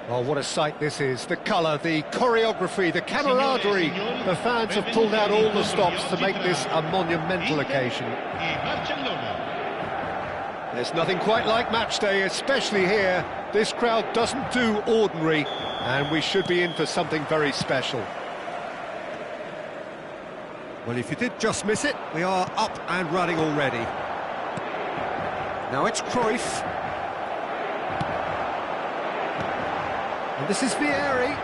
Oh, what a sight this is. The colour, the choreography, the camaraderie. The fans have pulled out all the stops to make this a monumental occasion. There's nothing quite like match day, especially here. This crowd doesn't do ordinary, and we should be in for something very special. Well, if you did just miss it, we are up and running already. Now it's Cruyff. And this is Vieri.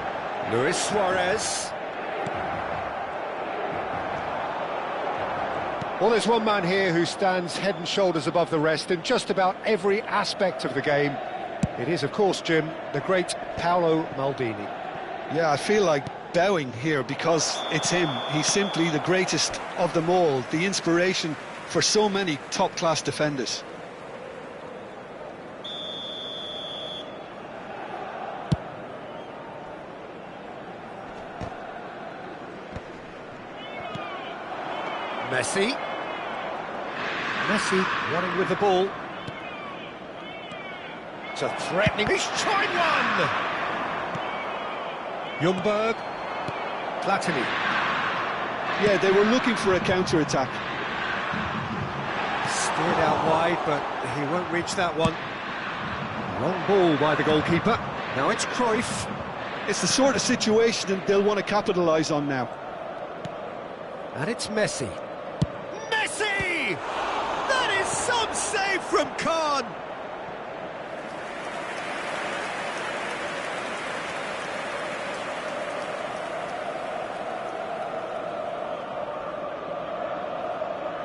Luis Suarez. Well, there's one man here who stands head and shoulders above the rest in just about every aspect of the game. It is, of course, Jim, the great Paolo Maldini. Yeah, I feel like bowing here because it's him. He's simply the greatest of them all, the inspiration for so many top-class defenders. Messi running with the ball. It's a threatening... He's tried one! Ljungberg. Platini. Yeah, they were looking for a counter-attack. Steered out wide, but he won't reach that one. Long ball by the goalkeeper. Now it's Cruyff. It's the sort of situation that they'll want to capitalise on now. And it's Messi. Messi! That is some save from Khan!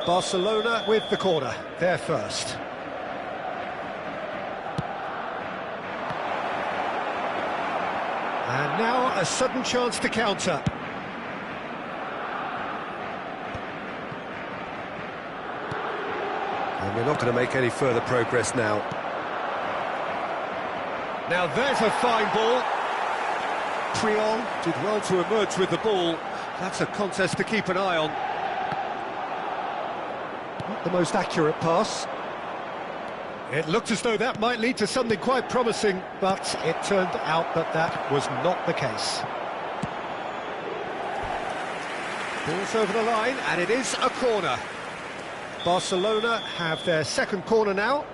Barcelona with the corner, they're first. And now a sudden chance to counter. And we're not going to make any further progress now. Now there's a fine ball. Triol did well to emerge with the ball. That's a contest to keep an eye on. Not the most accurate pass. It looked as though that might lead to something quite promising, but it turned out that that was not the case. Ball's over the line, and it is a corner. Barcelona have their second corner now.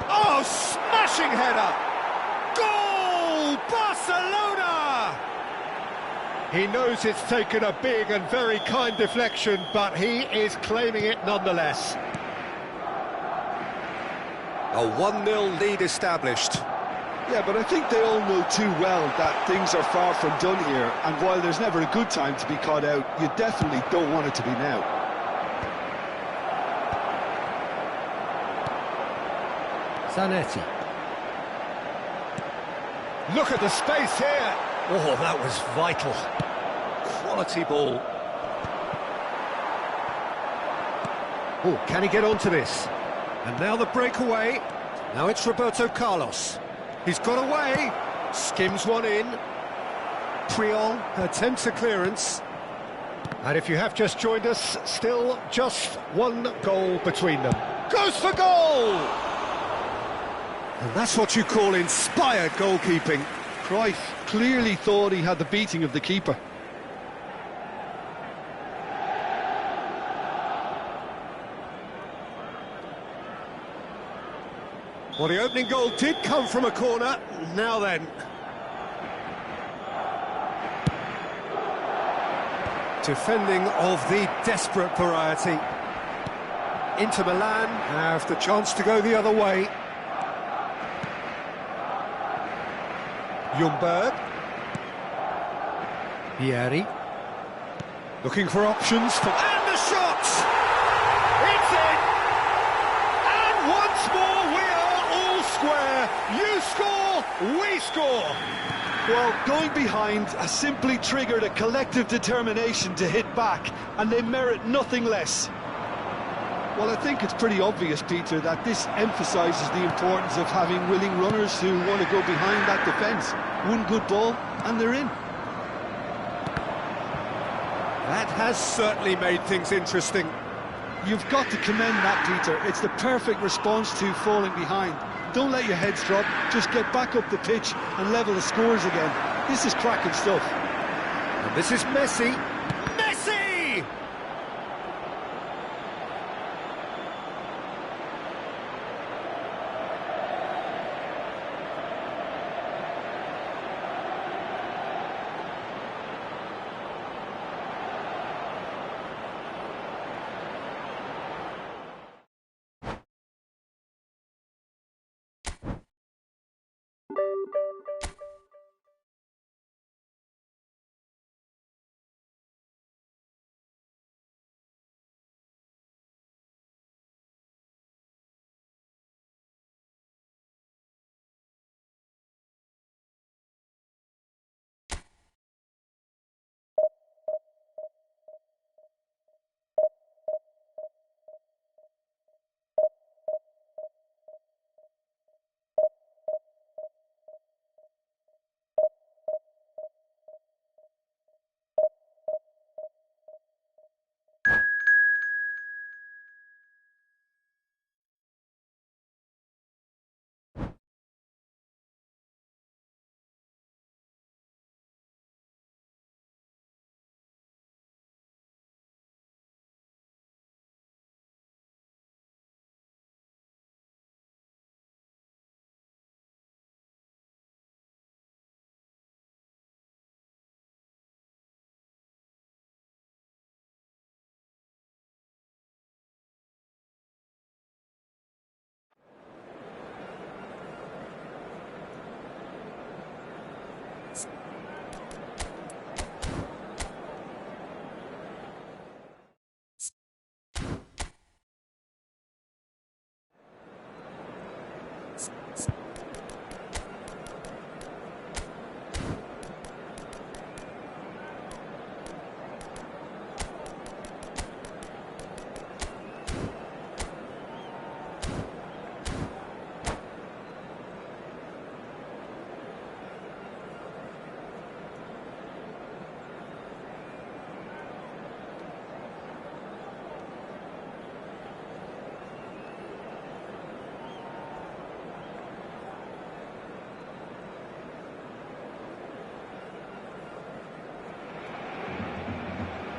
Oh, smashing header! Goal! Barcelona! He knows it's taken a big and very kind deflection, but he is claiming it nonetheless. A 1-0 lead established. Yeah, but I think they all know too well that things are far from done here, and while there's never a good time to be caught out, you definitely don't want it to be now. Zanetti. Look at the space here. Oh, that was vital. Quality ball. Oh, can he get onto this? And now the breakaway. Now it's Roberto Carlos. He's got away. Skims one in. Triol attempts a clearance. And if you have just joined us, still just one goal between them. Goes for goal! And that's what you call inspired goalkeeping. Cruyff clearly thought he had the beating of the keeper. Well, the opening goal did come from a corner. Now then. Defending of the desperate variety. Inter Milan have the chance to go the other way. Ljungberg. Vieri. Looking for options for... And the shot! It's in! And once more we are all square. You score, we score. Well, going behind has simply triggered a collective determination to hit back, and they merit nothing less. Well, I think it's pretty obvious, Peter, that this emphasises the importance of having willing runners who want to go behind that defence. One good ball, and they're in. That has certainly made things interesting. You've got to commend that, Peter. It's the perfect response to falling behind. Don't let your heads drop, just get back up the pitch and level the scores again. This is cracking stuff. And this is Messi. Messi!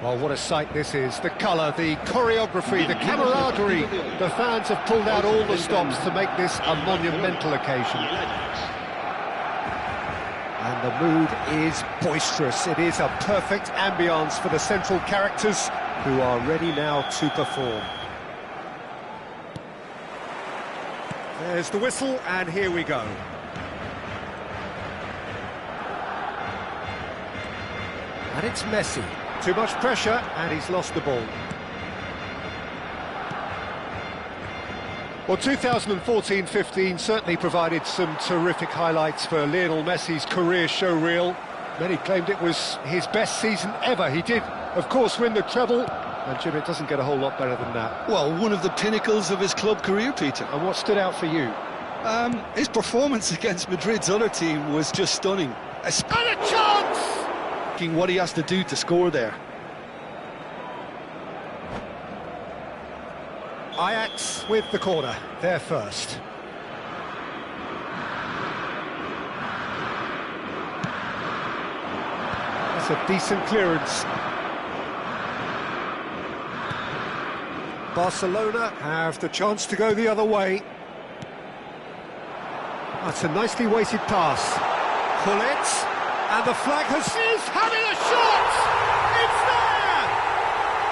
Well, what a sight this is. The colour, the choreography, the camaraderie. The fans have pulled out all the stops to make this a monumental occasion. And the mood is boisterous. It is a perfect ambience for the central characters who are ready now to perform. There's the whistle, and here we go. And it's Messi. Too much pressure, and he's lost the ball. Well, 2014-15 certainly provided some terrific highlights for Lionel Messi's career showreel. Many claimed it was his best season ever. He did, of course, win the treble, and Jim, it doesn't get a whole lot better than that. Well, one of the pinnacles of his club career, Peter. And what stood out for you? His performance against Madrid's other team was just stunning. And a chance! What he has to do to score there. Ajax with the corner, they're first. That's a decent clearance. Barcelona have the chance to go the other way. That's a nicely weighted pass. Pull it. And the flag is having a shot! It's there!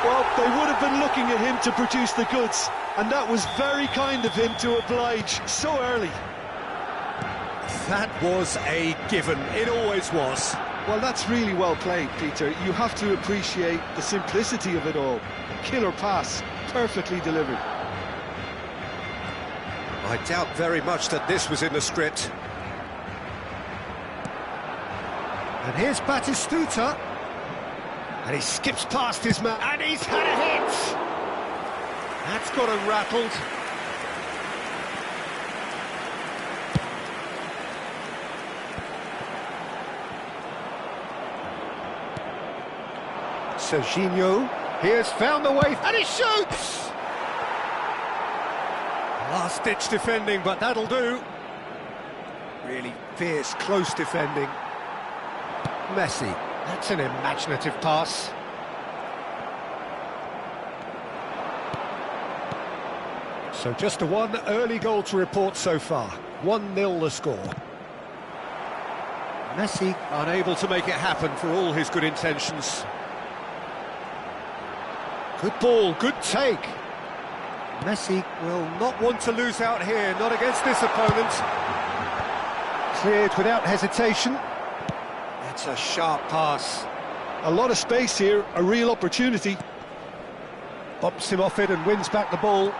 Well, they would have been looking at him to produce the goods, and that was very kind of him to oblige so early. That was a given, it always was. Well, that's really well played, Peter. You have to appreciate the simplicity of it all. Killer pass, perfectly delivered. I doubt very much that this was in the script. And here's Batistuta, and he skips past his man, and he's had a hit! That's got him rattled. Serginho, he has found the way, and he shoots! Last-ditch defending, but that'll do. Really fierce, close defending. Messi, that's an imaginative pass. So just a one early goal to report so far. 1-0 the score. Messi unable to make it happen for all his good intentions. Good ball, good take. Messi will not want to lose out here, not against this opponent. Cleared without hesitation. That's a sharp pass. A lot of space here, a real opportunity. Bumps him off it and wins back the ball.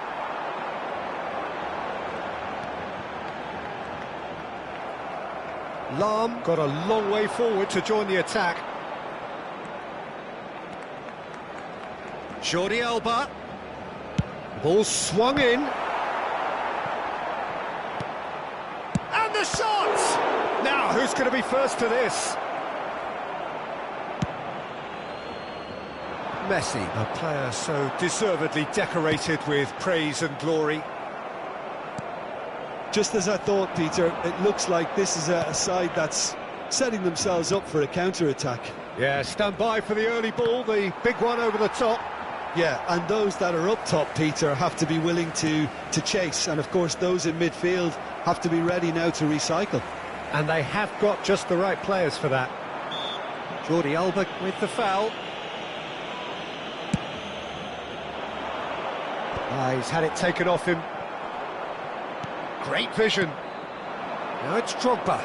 Lahm got a long way forward to join the attack. Jordi Alba. Ball swung in. And the shot! Now, who's going to be first to this? Messi, a player so deservedly decorated with praise and glory. Just as I thought, Peter, it looks like this is a side that's setting themselves up for a counter-attack. Yeah, stand by for the early ball, the big one over the top. Yeah, and those that are up top, Peter, have to be willing to chase. And, of course, those in midfield have to be ready now to recycle. And they have got just the right players for that. Jordi Alba with the foul. He's had it taken off him. Great vision. Now it's Drogba.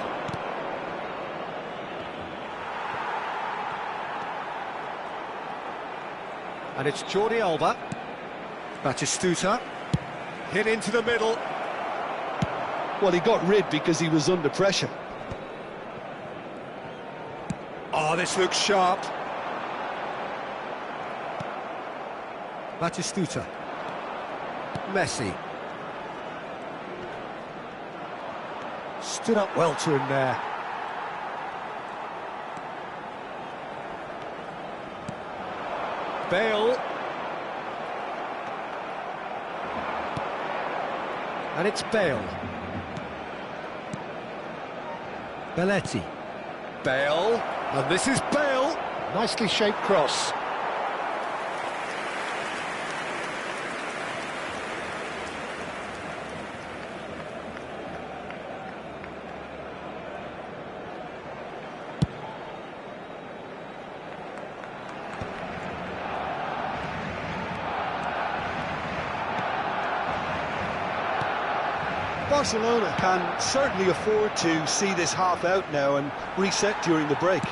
And it's Jordi Alba. Batistuta. Hit into the middle. Well, he got rid because he was under pressure. Oh, this looks sharp. Batistuta. Messi. Stood up well to him there. Bale. And it's Bale. Belletti. Bale. And this is Bale. Nicely shaped cross. Barcelona can certainly afford to see this half out now and reset during the break.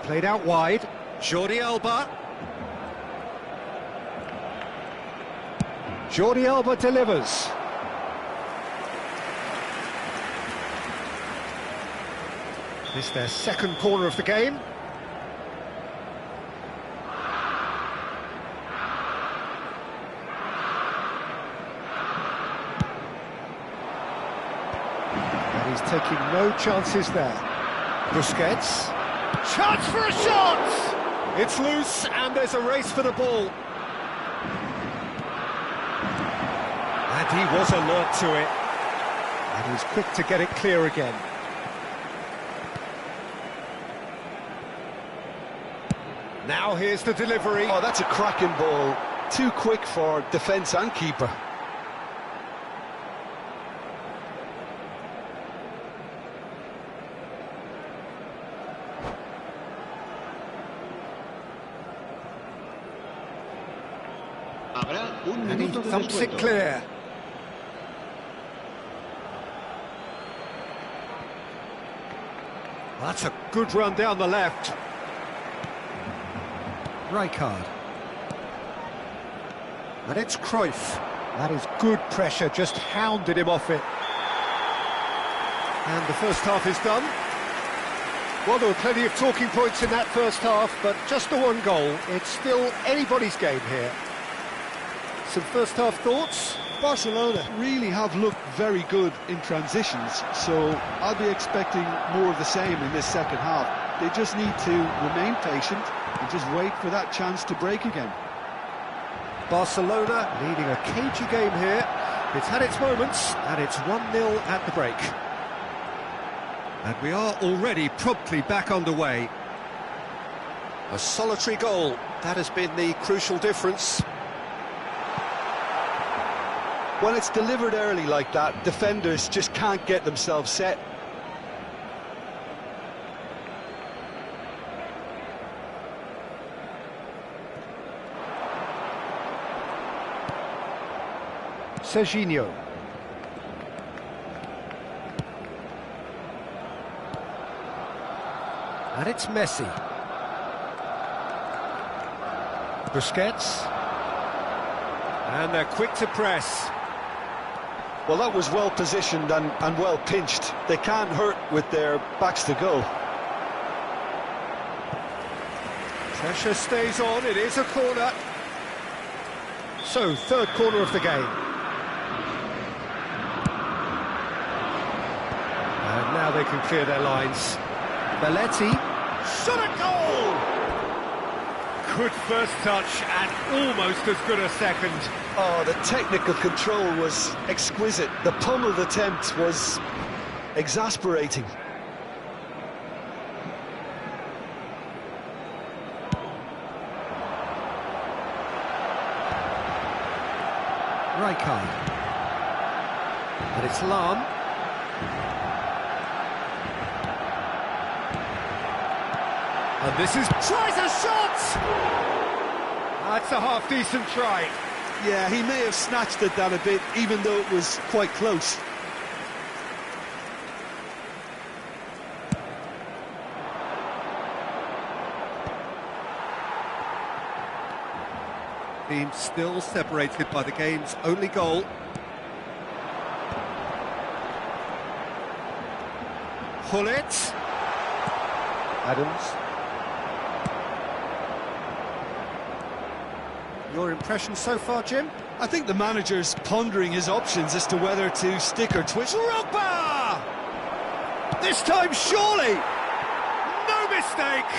Played out wide. Jordi Alba. Jordi Alba delivers. This is their second corner of the game. He's taking no chances there. Busquets. Chance for a shot! It's loose and there's a race for the ball. And he was alert to it. And he's quick to get it clear again. Now here's the delivery. Oh, that's a cracking ball. Too quick for defence and keeper. And he thumps it clear. That's a good run down the left. Rijkaard. And it's Cruyff. That is good pressure, just hounded him off it. And the first half is done. Well, there were plenty of talking points in that first half, but just the one goal. It's still anybody's game here. Some first half thoughts? Barcelona really have looked very good in transitions, so I'll be expecting more of the same in this second half. They just need to remain patient and just wait for that chance to break again. Barcelona leading a cagey game here. It's had its moments, and it's 1-0 at the break. And we are already promptly back underway. A solitary goal, that has been the crucial difference. When it's delivered early like that, defenders just can't get themselves set. Serginho. And it's Messi. Busquets. And they're quick to press. Well, that was well positioned and well pinched. They can't hurt with their backs to goal. Pressure stays on, it is a corner. So, third corner of the game. And now they can clear their lines. Belletti, shot a goal! Good first touch and almost as good a second. Oh, the technical control was exquisite. The pummeled attempt was exasperating. Rijkaard. And it's Lam. And this is... tries a shot! That's a half-decent try. Yeah, he may have snatched at that a bit, even though it was quite close. Team still separated by the game's only goal. Hullet. Adams. Your impression so far, Jim? I think the manager's pondering his options as to whether to stick or twitch. Drogba! This time, surely! No mistake!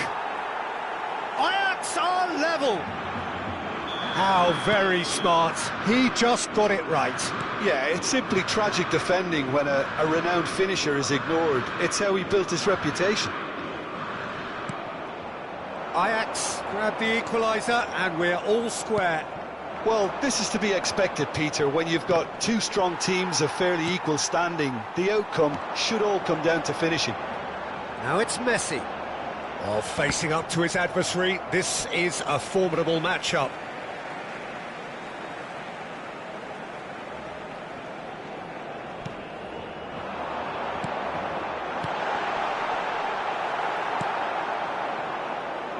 Ajax are level! How very smart. He just got it right. Yeah, it's simply tragic defending when a renowned finisher is ignored. It's how he built his reputation. Ajax grab the equaliser and we're all square. Well, this is to be expected, Peter. When you've got two strong teams of fairly equal standing, the outcome should all come down to finishing. Now it's Messi. While facing up to his adversary, this is a formidable matchup.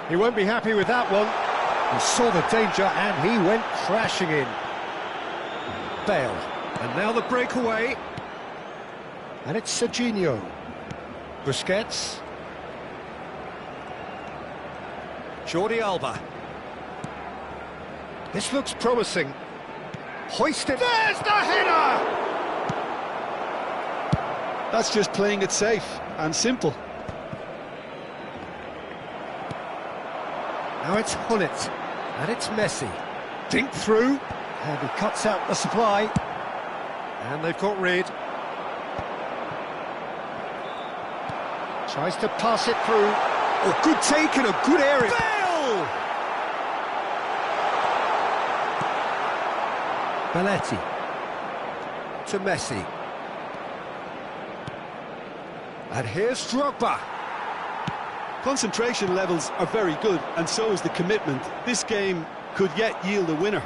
He won't be happy with that one. He saw the danger and he went crashing in. Bale. And now the breakaway. And it's Serginho. Busquets. Jordi Alba. This looks promising. Hoisted. There's the header! That's just playing it safe and simple. Now it's Hullet, and it's Messi. Dink through, and he cuts out the supply. And they've got rid. Tries to pass it through. Oh, good take in a good area. Bale! Belletti. To Messi. And here's Drogba. Concentration levels are very good, and so is the commitment. This game could yet yield a winner.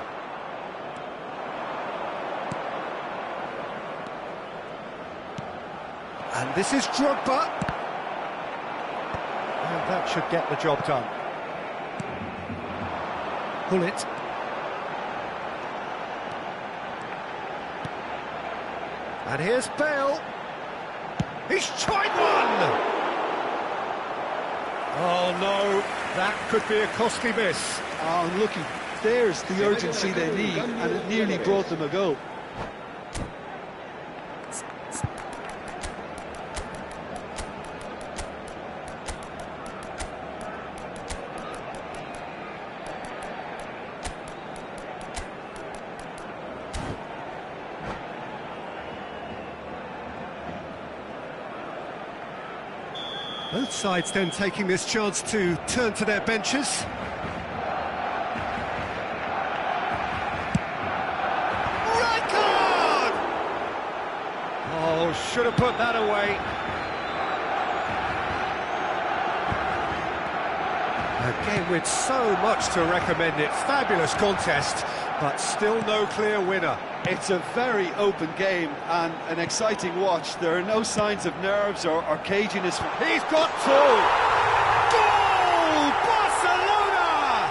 And this is Drogba. And that should get the job done. Hullet. And here's Bale. He's tried one! Oh no, that could be a costly miss. Oh, looking, there's the urgency they need, and it nearly brought them a goal. Both sides then taking this chance to turn to their benches. Right card! Oh, should have put that away. A game with so much to recommend it. Fabulous contest, but still no clear winner. It's a very open game and an exciting watch. There are no signs of nerves or caginess. He's got two! Goal! Barcelona!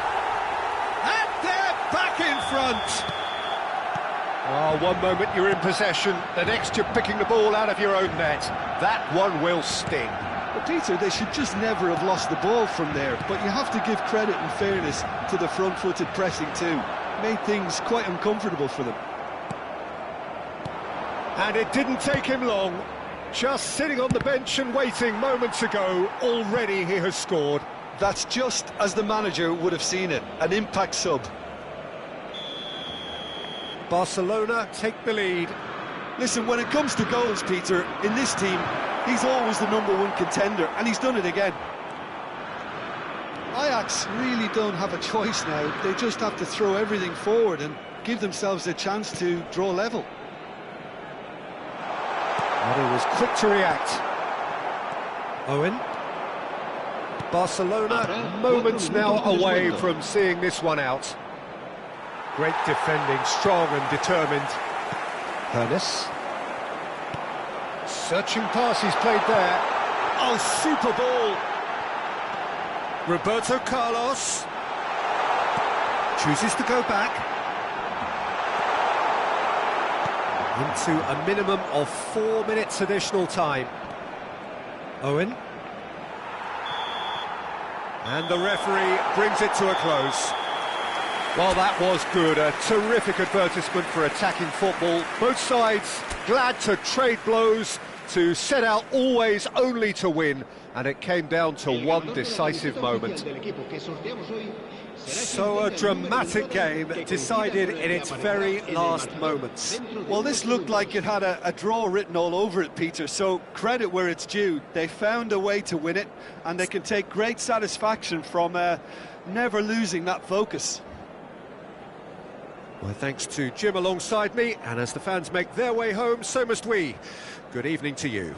And they're back in front! Oh, one moment you're in possession, the next you're picking the ball out of your own net. That one will sting. But Peter, they should just never have lost the ball from there, but you have to give credit and fairness to the front-footed pressing too. Made things quite uncomfortable for them. And it didn't take him long. Just sitting on the bench and waiting moments ago, already he has scored. That's just as the manager would have seen it, an impact sub. Barcelona take the lead. Listen, when it comes to goals, Peter, in this team, he's always the #1 contender, and he's done it again. Ajax really don't have a choice now. They just have to throw everything forward and give themselves a chance to draw level. And he was quick to react. Owen. Barcelona moments now away from seeing this one out. Great defending, strong and determined. Ernest. Searching pass he's played there. Oh, super ball. Roberto Carlos. Chooses to go back. Into a minimum of 4 minutes additional time. Owen. And the referee brings it to a close. Well, that was good. A terrific advertisement for attacking football. Both sides glad to trade blows, to set out always only to win. And it came down to one decisive moment. So a dramatic game decided in its very last moments. Well, this looked like it had a draw written all over it, Peter, so credit where it's due. They found a way to win it, and they can take great satisfaction from never losing that focus. Well, thanks to Jim alongside me, and as the fans make their way home, so must we. Good evening to you.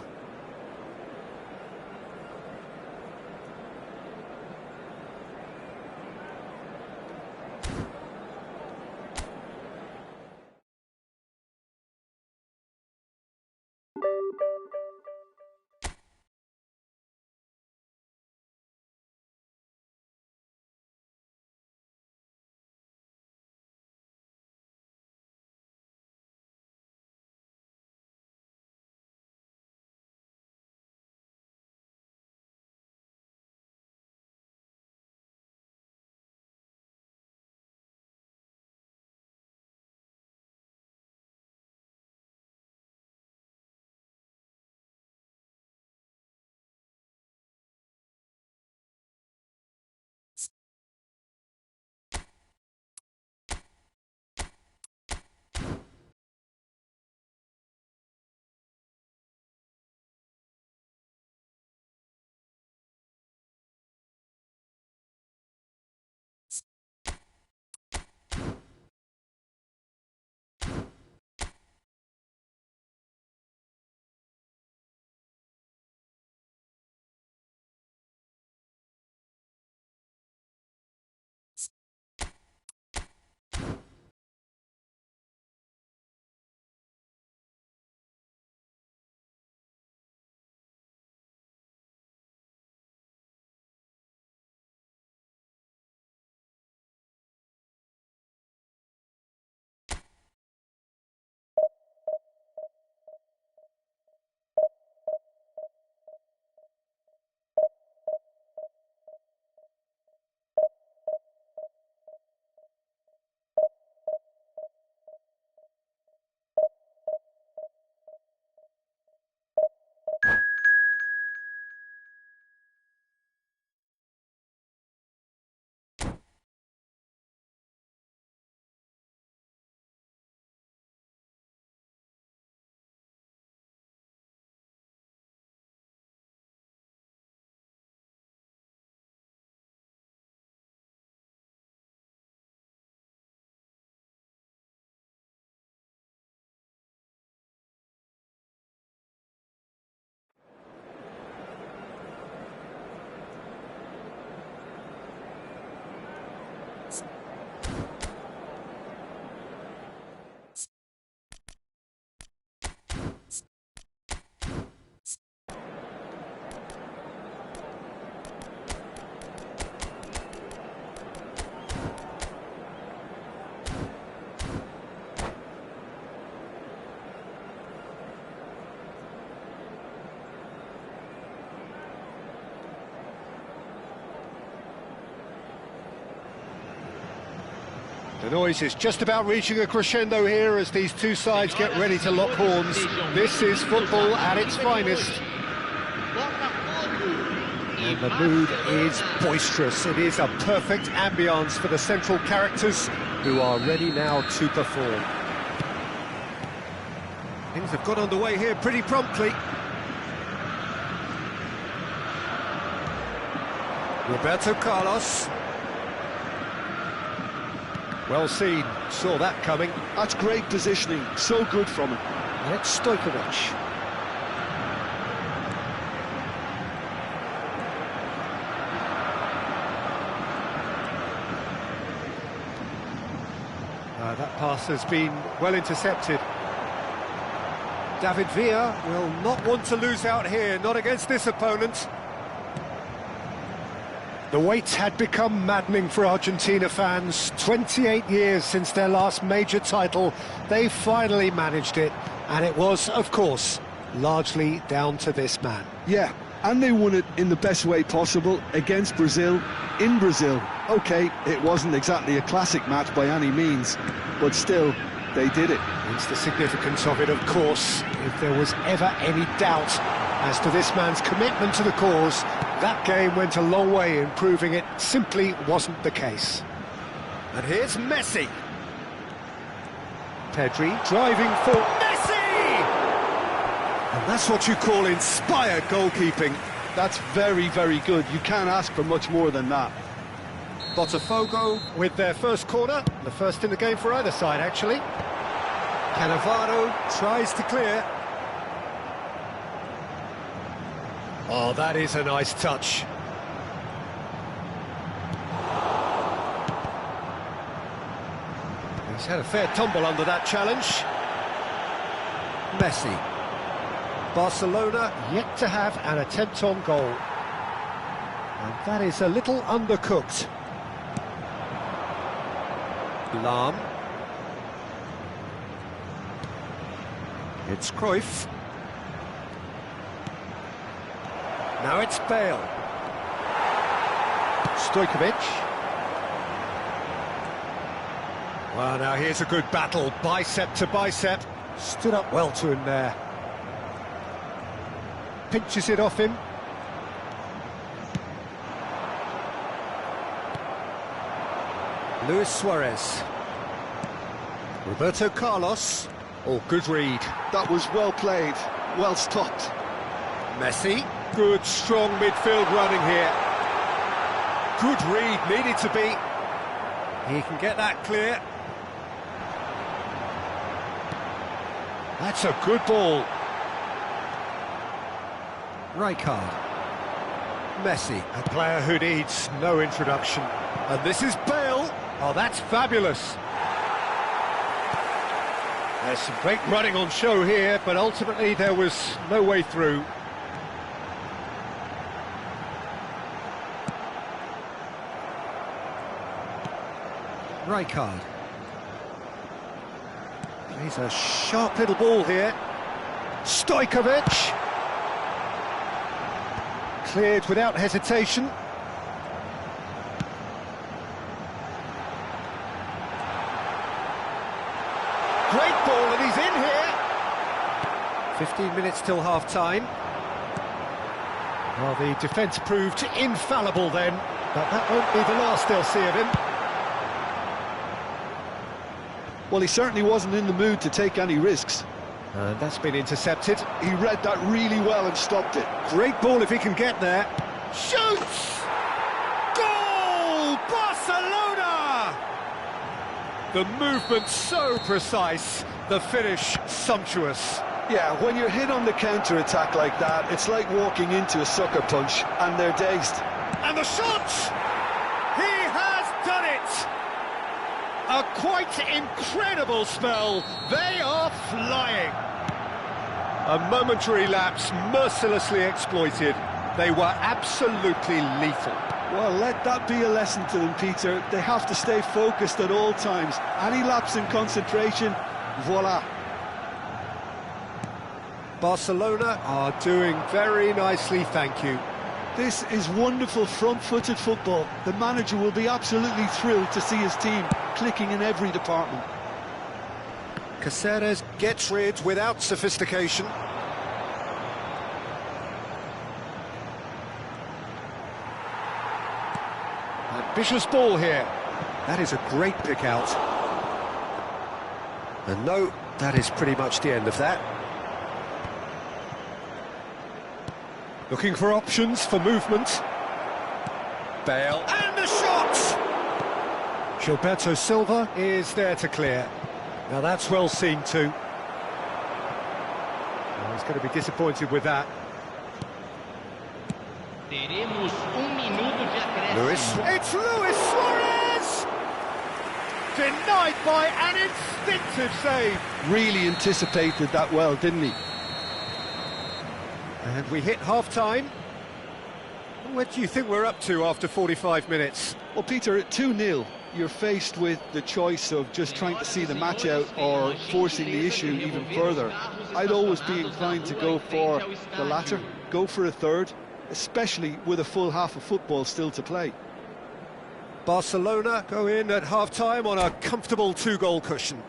The noise is just about reaching a crescendo here as these two sides get ready to lock horns. This is football at its finest. And the mood is boisterous. It is a perfect ambience for the central characters who are ready now to perform. Things have got underway here pretty promptly. Roberto Carlos. Well seen, saw that coming. That's great positioning, so good from him. And it's Stojkovic. That pass has been well intercepted. David Villa will not want to lose out here, not against this opponent. The wait had become maddening for Argentina fans. 28 years since their last major title, they finally managed it. And it was, of course, largely down to this man. Yeah, and they won it in the best way possible against Brazil, in Brazil. OK, it wasn't exactly a classic match by any means, but still, they did it. It's the significance of it, of course. If there was ever any doubt as to this man's commitment to the cause, that game went a long way in proving it simply wasn't the case. And here's Messi. Pedri driving for Messi! And that's what you call inspired goalkeeping. That's very, very good. You can't ask for much more than that. Botafogo with their first corner, the first in the game for either side, actually. Cannavaro tries to clear. Oh, that is a nice touch. He's had a fair tumble under that challenge. Messi. Barcelona yet to have an attempt on goal. And that is a little undercooked. Lahm. It's Cruyff. Now it's Bale. Stojkovic. Well, now here's a good battle, bicep to bicep. Stood up well to him there. Pinches it off him. Luis Suarez. Roberto Carlos. Oh, good read. That was well played, well stopped. Messi. Good, strong midfield running here. Good read, needed to be. He can get that clear. That's a good ball. Rijkaard. Messi, a player who needs no introduction. And this is Bale. Oh, that's fabulous. There's some great running on show here, but ultimately there was no way through. Rijkaard. Plays a sharp little ball here. Stojkovic. Cleared without hesitation. Great ball, and he's in here. 15 minutes till half-time. Well, the defence proved infallible then, but that won't be the last they'll see of him. Well, he certainly wasn't in the mood to take any risks. And that's been intercepted. He read that really well and stopped it. Great ball if he can get there. Shoots! Goal! Barcelona! The movement so precise, the finish sumptuous. Yeah, when you're hit on the counter-attack like that, it's like walking into a sucker punch, and they're dazed. And the shot! He has done it! A quite incredible spell. They are flying. A momentary lapse mercilessly exploited. They were absolutely lethal. Well, let that be a lesson to them, Peter. They have to stay focused at all times. Any lapse in concentration, voila. Barcelona are doing very nicely, thank you. This is wonderful front-footed football. The manager will be absolutely thrilled to see his team clicking in every department. Caceres gets rid without sophistication. Ambitious ball here. That is a great pick out. And no, that is pretty much the end of that. Looking for options for movement. Bale, and the shot! Gilberto Silva is there to clear. Now that's well seen too. Well, he's going to be disappointed with that. Luis. It's Luis Suarez! Denied by an instinctive save. Really anticipated that well, didn't he? And we hit half-time. What do you think we're up to after 45 minutes? Well, Peter, at 2-0, you're faced with the choice of just trying to see the match out or forcing the issue even further. I'd always be inclined to go for the latter, go for a third, especially with a full half of football still to play. Barcelona go in at half-time on a comfortable 2-goal cushion.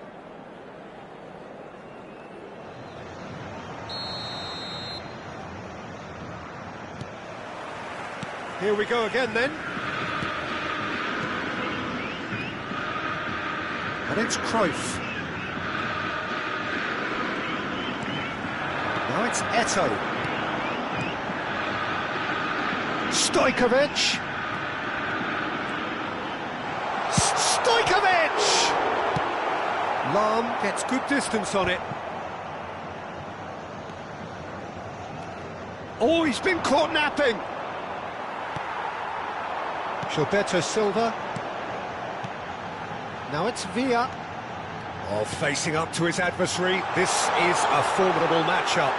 Here we go again then. And it's Cruyff. Now it's Eto'o. Stojkovic. Stojkovic! Lahm gets good distance on it. Oh, he's been caught napping. Gilberto Silva. Now it's Villa. Oh, facing up to his adversary. This is a formidable matchup.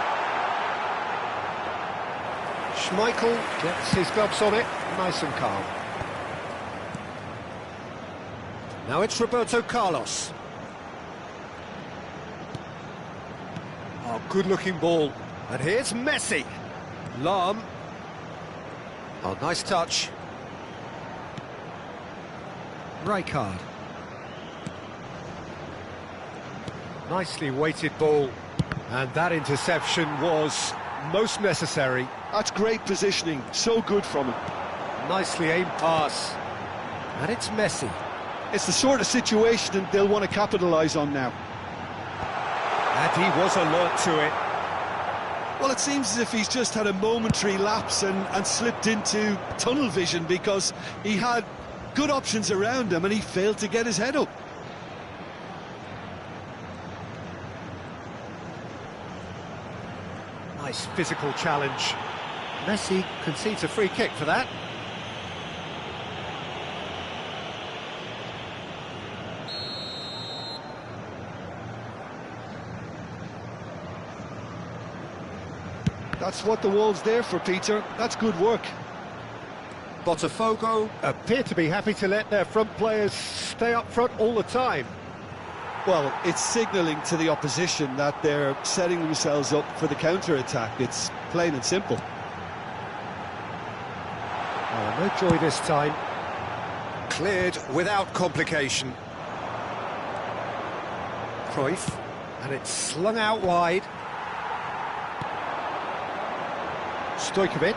Schmeichel gets his gloves on it, nice and calm. Now it's Roberto Carlos. Oh, good-looking ball. And here's Messi. Lahm. Oh, nice touch. Rijkaard. Nicely weighted ball. And that interception was most necessary. That's great positioning, so good from him. Nicely aimed pass. And it's Messi. It's the sort of situation they'll want to capitalise on now. And he was alert to it. Well, it seems as if he's just had a momentary lapse and slipped into tunnel vision because he had good options around him and he failed to get his head up. Nice physical challenge. Messi concedes a free kick for that. That's what the wall's there for, Peter. That's good work. Botafogo appear to be happy to let their front players stay up front all the time. Well, it's signalling to the opposition that they're setting themselves up for the counter-attack. It's plain and simple. Oh, no joy this time. Cleared without complication. Cruyff, and it's slung out wide. Stojkovic.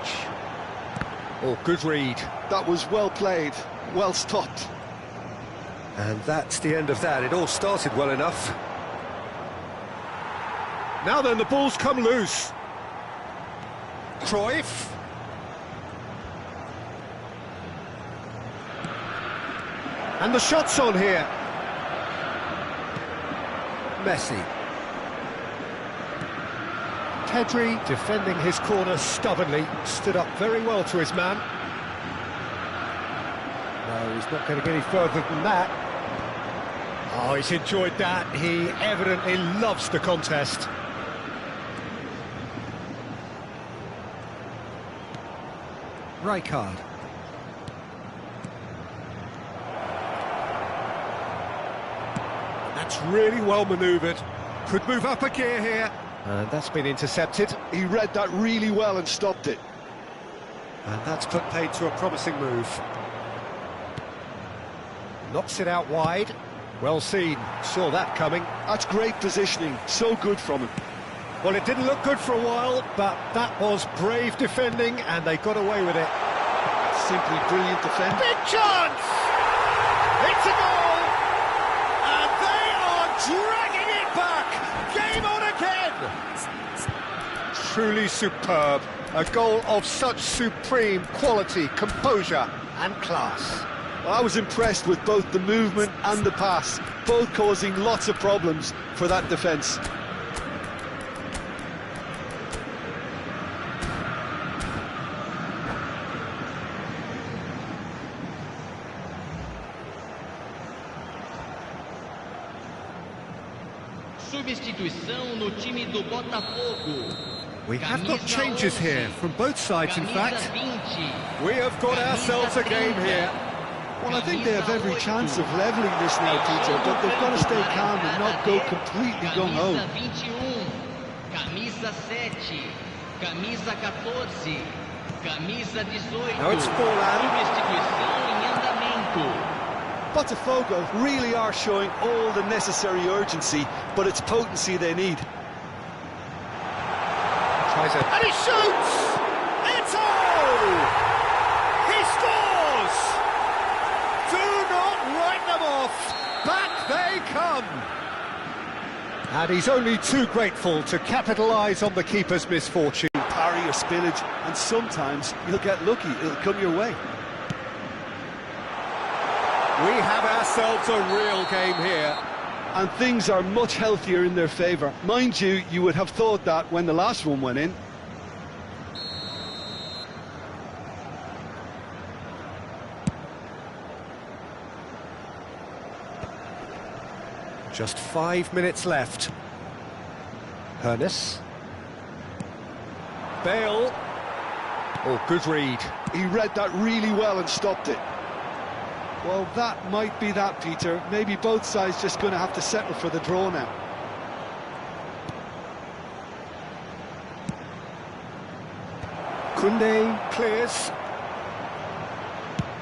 Oh, good read. That was well played, well stopped. And that's the end of that. It all started well enough. Now then, the ball's come loose. Cruyff. And the shot's on here. Messi. Pedri defending his corner stubbornly, stood up very well to his man. No, he's not going to get any further than that. Oh, he's enjoyed that. He evidently loves the contest. Rijkaard. That's really well manoeuvred. Could move up a gear here. And that's been intercepted. He read that really well and stopped it. And that's put paid to a promising move. Knocks it out wide. Well seen, saw that coming. That's great positioning, so good from him. Well, it didn't look good for a while, but that was brave defending, and they got away with it. Simply brilliant defending. Big chance! It's a goal! And they are dragging it back! Game on again! Truly superb. A goal of such supreme quality, composure and class. Well, I was impressed with both the movement and the pass, both causing lots of problems for that defence. Substituição no time do Botafogo. We have got changes here, from both sides in fact. We have got ourselves a game here. Well, I think they have every chance of levelling this now, Peter, but they've got to stay calm and not go completely gung-ho. Camisa 7, camisa 14, camisa 18. Now it's Forlan. Substituição em andamento. Botafogo really are showing all the necessary urgency, but it's potency they need. Tries it. And he shoots! Ito! He scores! Do not write them off! Back they come! And he's only too grateful to capitalise on the keeper's misfortune. Parry or spillage, and sometimes you'll get lucky, it'll come your way. We have ourselves a real game here. And things are much healthier in their favour. Mind you, you would have thought that when the last one went in. Just 5 minutes left. Hernes. Bale. Oh, good read. He read that really well and stopped it. Well, that might be that, Peter. Maybe both sides just going to have to settle for the draw now. Koundé clears.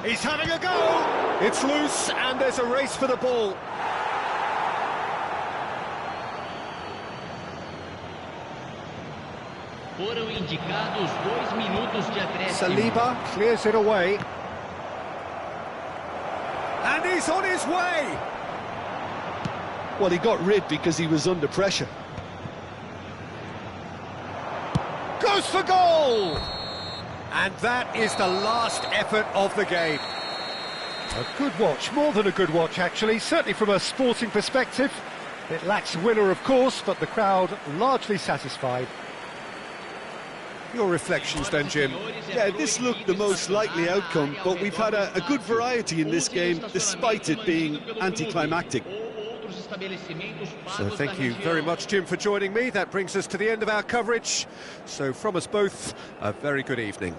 He's having a go! It's loose and there's a race for the ball. Foram indicados 2 minutos de acréscimo. Saliba clears it away. And he's on his way! Well, he got rid because he was under pressure. Goes for goal! And that is the last effort of the game. A good watch, more than a good watch actually, certainly from a sporting perspective. It lacks winner, of course, but the crowd largely satisfied. Your reflections then, Jim? Yeah, this looked the most likely outcome, but we've had a good variety in this game, despite it being anticlimactic. So thank you very much, Jim, for joining me. That brings us to the end of our coverage. So from us both, a very good evening.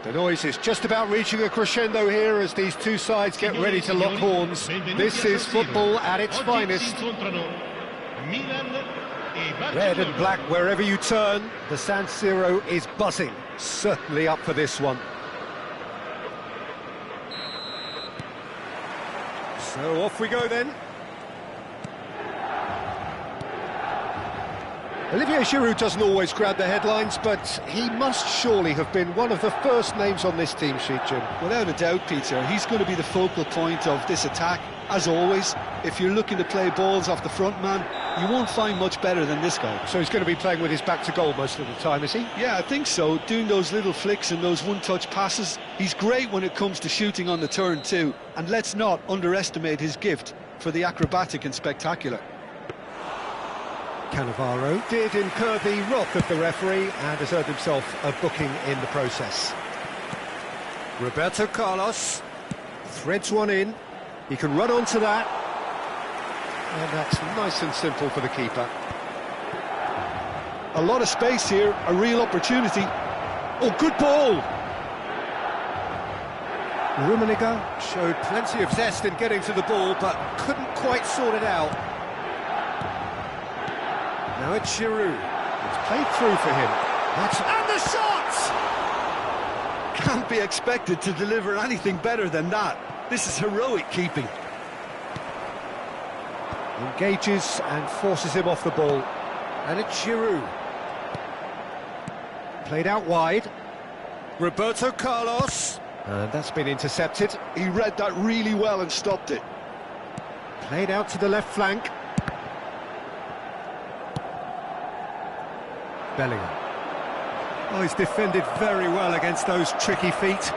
The noise is just about reaching a crescendo here as these two sides get ready to lock horns. This is football at its finest. Red and black wherever you turn, the San Siro is buzzing. Certainly up for this one. So off we go then. Olivier Giroud doesn't always grab the headlines, but he must surely have been one of the first names on this team sheet, Jim. Without a doubt, Peter, he's going to be the focal point of this attack. As always, if you're looking to play balls off the front man, you won't find much better than this guy. So he's going to be playing with his back to goal most of the time, is he? Yeah, I think so. Doing those little flicks and those one-touch passes. He's great when it comes to shooting on the turn too. And let's not underestimate his gift for the acrobatic and spectacular. Cannavaro did incur the wrath of the referee and has earned himself a booking in the process. Roberto Carlos threads one in. He can run onto that. And that's nice and simple for the keeper. A lot of space here, a real opportunity. Oh, good ball! Rummenigge showed plenty of zest in getting to the ball, but couldn't quite sort it out. Now it's Giroud. It's played through for him. And the shot! Can't be expected to deliver anything better than that. This is heroic keeping. Engages and forces him off the ball. And it's Giroud. Played out wide. Roberto Carlos. And that's been intercepted. He read that really well and stopped it. Played out to the left flank. Bellingham. Oh, he's defended very well against those tricky feet.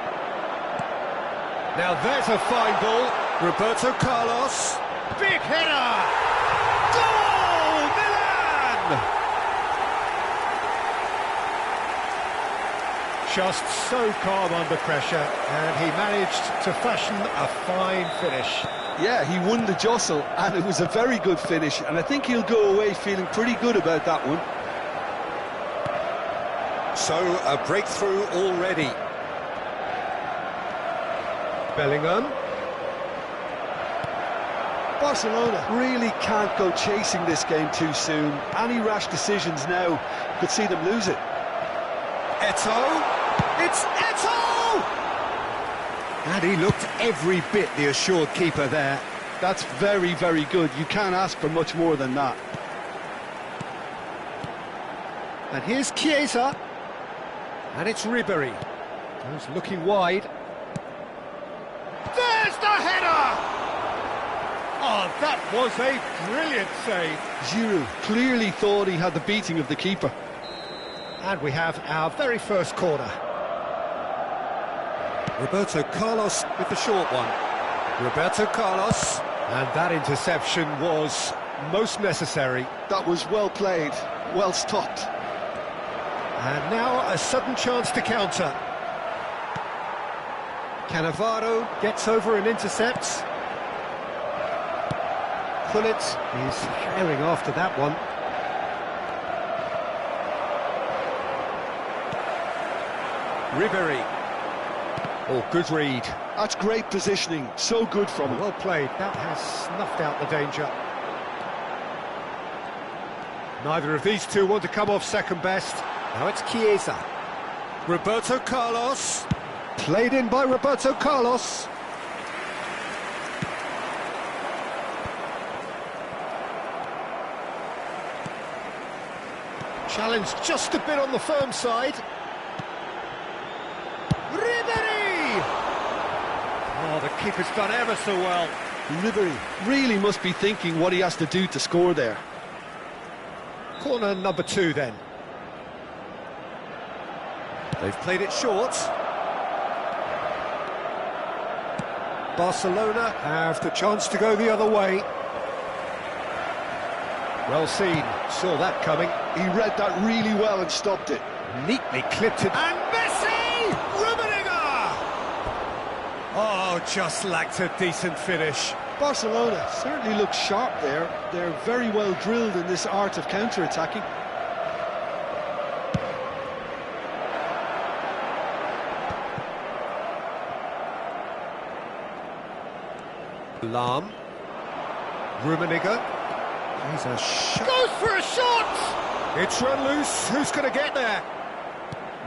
Now there's a fine ball. Roberto Carlos. Big header! Goal! Milan! Just so calm under pressure, and he managed to fashion a fine finish. Yeah, he won the jostle, and it was a very good finish, and I think he'll go away feeling pretty good about that one. So, a breakthrough already. Bellingham. Barcelona really can't go chasing this game too soon. Any rash decisions now could see them lose it. Eto'o. It's Eto'o! And he looked every bit the assured keeper there. That's very, very good. You can't ask for much more than that. And here's Chiesa. And it's Ribéry. He's looking wide. There's the header! Oh, that was a brilliant save. Giroud clearly thought he had the beating of the keeper. And we have our very first corner. Roberto Carlos with the short one. Roberto Carlos, and that interception was most necessary. That was well played, well stopped. And now a sudden chance to counter. Cannavaro gets over and intercepts. Pullet is herring after that one. Ribery. Oh, good read. That's great positioning, so good from him. Well played, that has snuffed out the danger. Neither of these two want to come off second best. Now it's Chiesa. Roberto Carlos. Played in by Roberto Carlos. Challenge just a bit on the firm side. Ribery! Oh, the keeper's done ever so well. Ribery really must be thinking what he has to do to score there. Corner number 2 then. They've played it short. Barcelona have the chance to go the other way. Well seen, saw that coming. He read that really well and stopped it. Neatly clipped it. And Messi! Rummenigge! Oh, just lacked a decent finish. Barcelona certainly looks sharp there. They're very well drilled in this art of counter-attacking. Lahm. Rummenigge. He's a shot. Goes for a shot! It's run loose. Who's going to get there?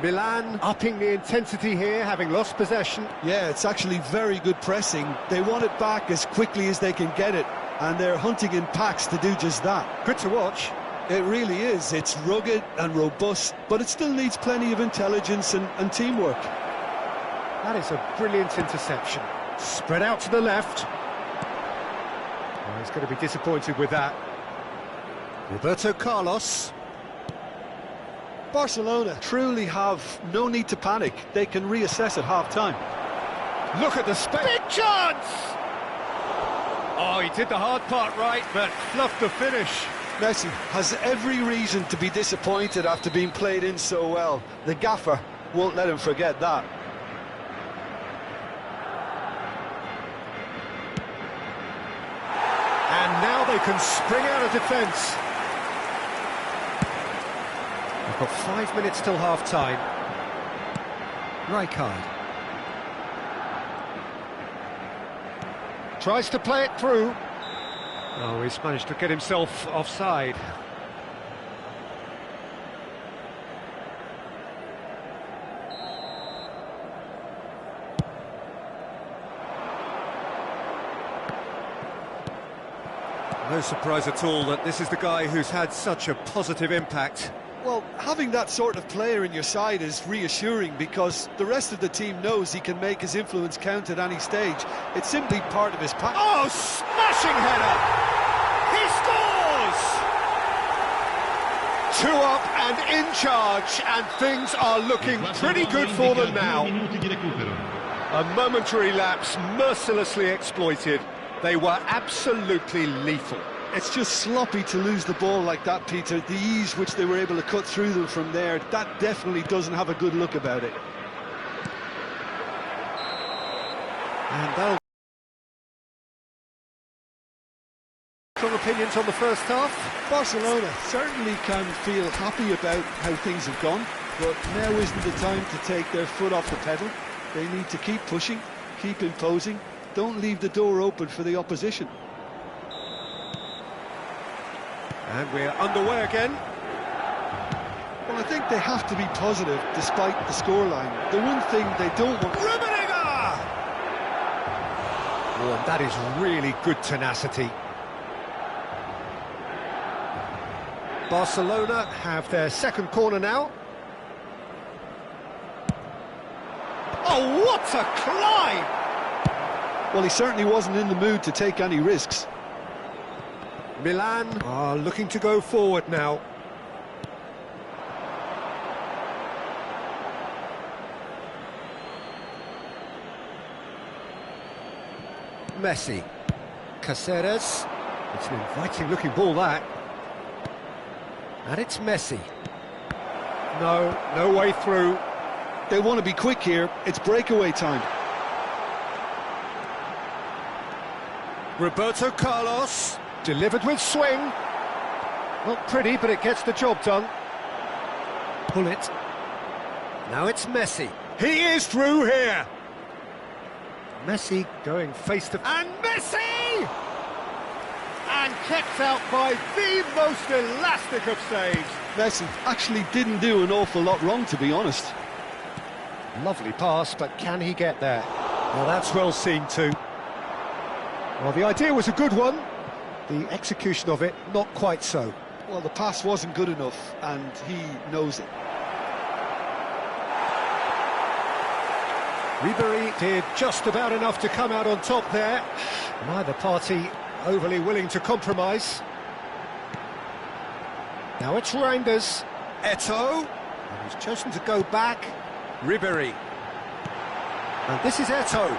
Milan upping the intensity here, having lost possession. Yeah, it's actually very good pressing. They want it back as quickly as they can get it, and they're hunting in packs to do just that. Good to watch. It really is. It's rugged and robust, but it still needs plenty of intelligence and teamwork. That is a brilliant interception. Spread out to the left. Oh, he's going to be disappointed with that. Roberto Carlos. Barcelona truly have no need to panic. They can reassess at half-time. Look at the space. Big chance! Oh, he did the hard part right, but fluffed the finish. Messi has every reason to be disappointed after being played in so well. The gaffer won't let him forget that. And now they can spring out of defence. We've got 5 minutes till half-time. Rijkaard. Tries to play it through. Oh, he's managed to get himself offside. No surprise at all that this is the guy who's had such a positive impact. Well, having that sort of player in your side is reassuring because the rest of the team knows he can make his influence count at any stage. It's simply part of his pack. Oh, smashing header! He scores! 2 up and in charge, and things are looking pretty good for them now. A momentary lapse mercilessly exploited. They were absolutely lethal. It's just sloppy to lose the ball like that, Peter. The ease which they were able to cut through them from there, that definitely doesn't have a good look about it. And they'll... Strong opinions on the first half? Barcelona certainly can feel happy about how things have gone, but now isn't the time to take their foot off the pedal. They need to keep pushing, keep imposing, don't leave the door open for the opposition. And we're underway again. Well, I think they have to be positive despite the scoreline. The one thing they don't want... Rummenigge! Oh, and that is really good tenacity. Barcelona have their second corner now. Oh, what a climb! Well, he certainly wasn't in the mood to take any risks. Milan are looking to go forward now. Messi. Caceres. It's an inviting-looking ball, that. And it's Messi. No way through. They want to be quick here. It's breakaway time. Roberto Carlos. Delivered with swing. Not pretty, but it gets the job done. Pull it. Now it's Messi. He is through here. Messi going face to... And Messi! And kept out by the most elastic of saves. Messi actually didn't do an awful lot wrong, to be honest. Lovely pass, but can he get there? Well, that's well seen too. Well, the idea was a good one. The execution of it, not quite so. Well, the pass wasn't good enough, and he knows it. Ribery did just about enough to come out on top there. Neither party overly willing to compromise. Now it's Reinders. Eto'o. And he's chosen to go back. Ribery. And this is Eto'o.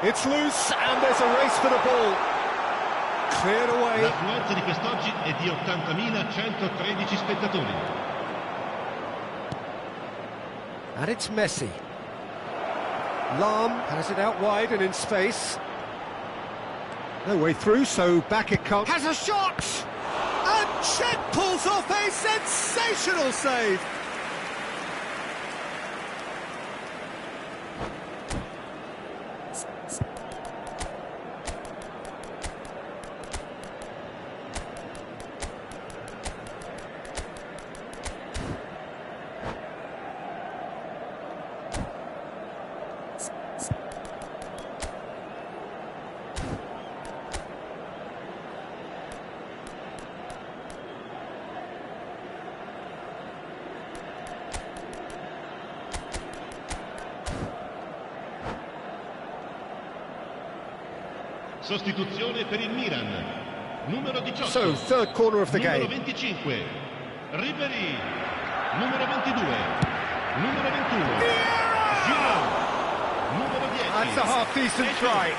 It's loose, and there's a race for the ball. Cleared away. L'affluenza di quest'oggi è di 80.113 spettatori. And it's Messi. Lam has it out wide and in space. No way through, so back it comes. Has a shot! And Cech pulls off a sensational save! Sostituzione per il Milan. Numero 18. So, third corner of the numero game. 25. Ribery. Numero 22. Numero 21. Giroud. Numero 10. That's a half-decent try.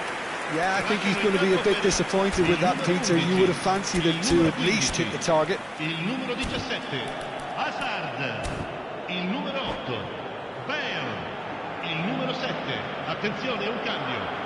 Yeah, I think he's going to be a bit disappointed with that, Peter. You would have fancied him to at least hit the target. Il numero 17. Hazard. Il numero 8. Bale. Il numero 7. Attenzione, un cambio.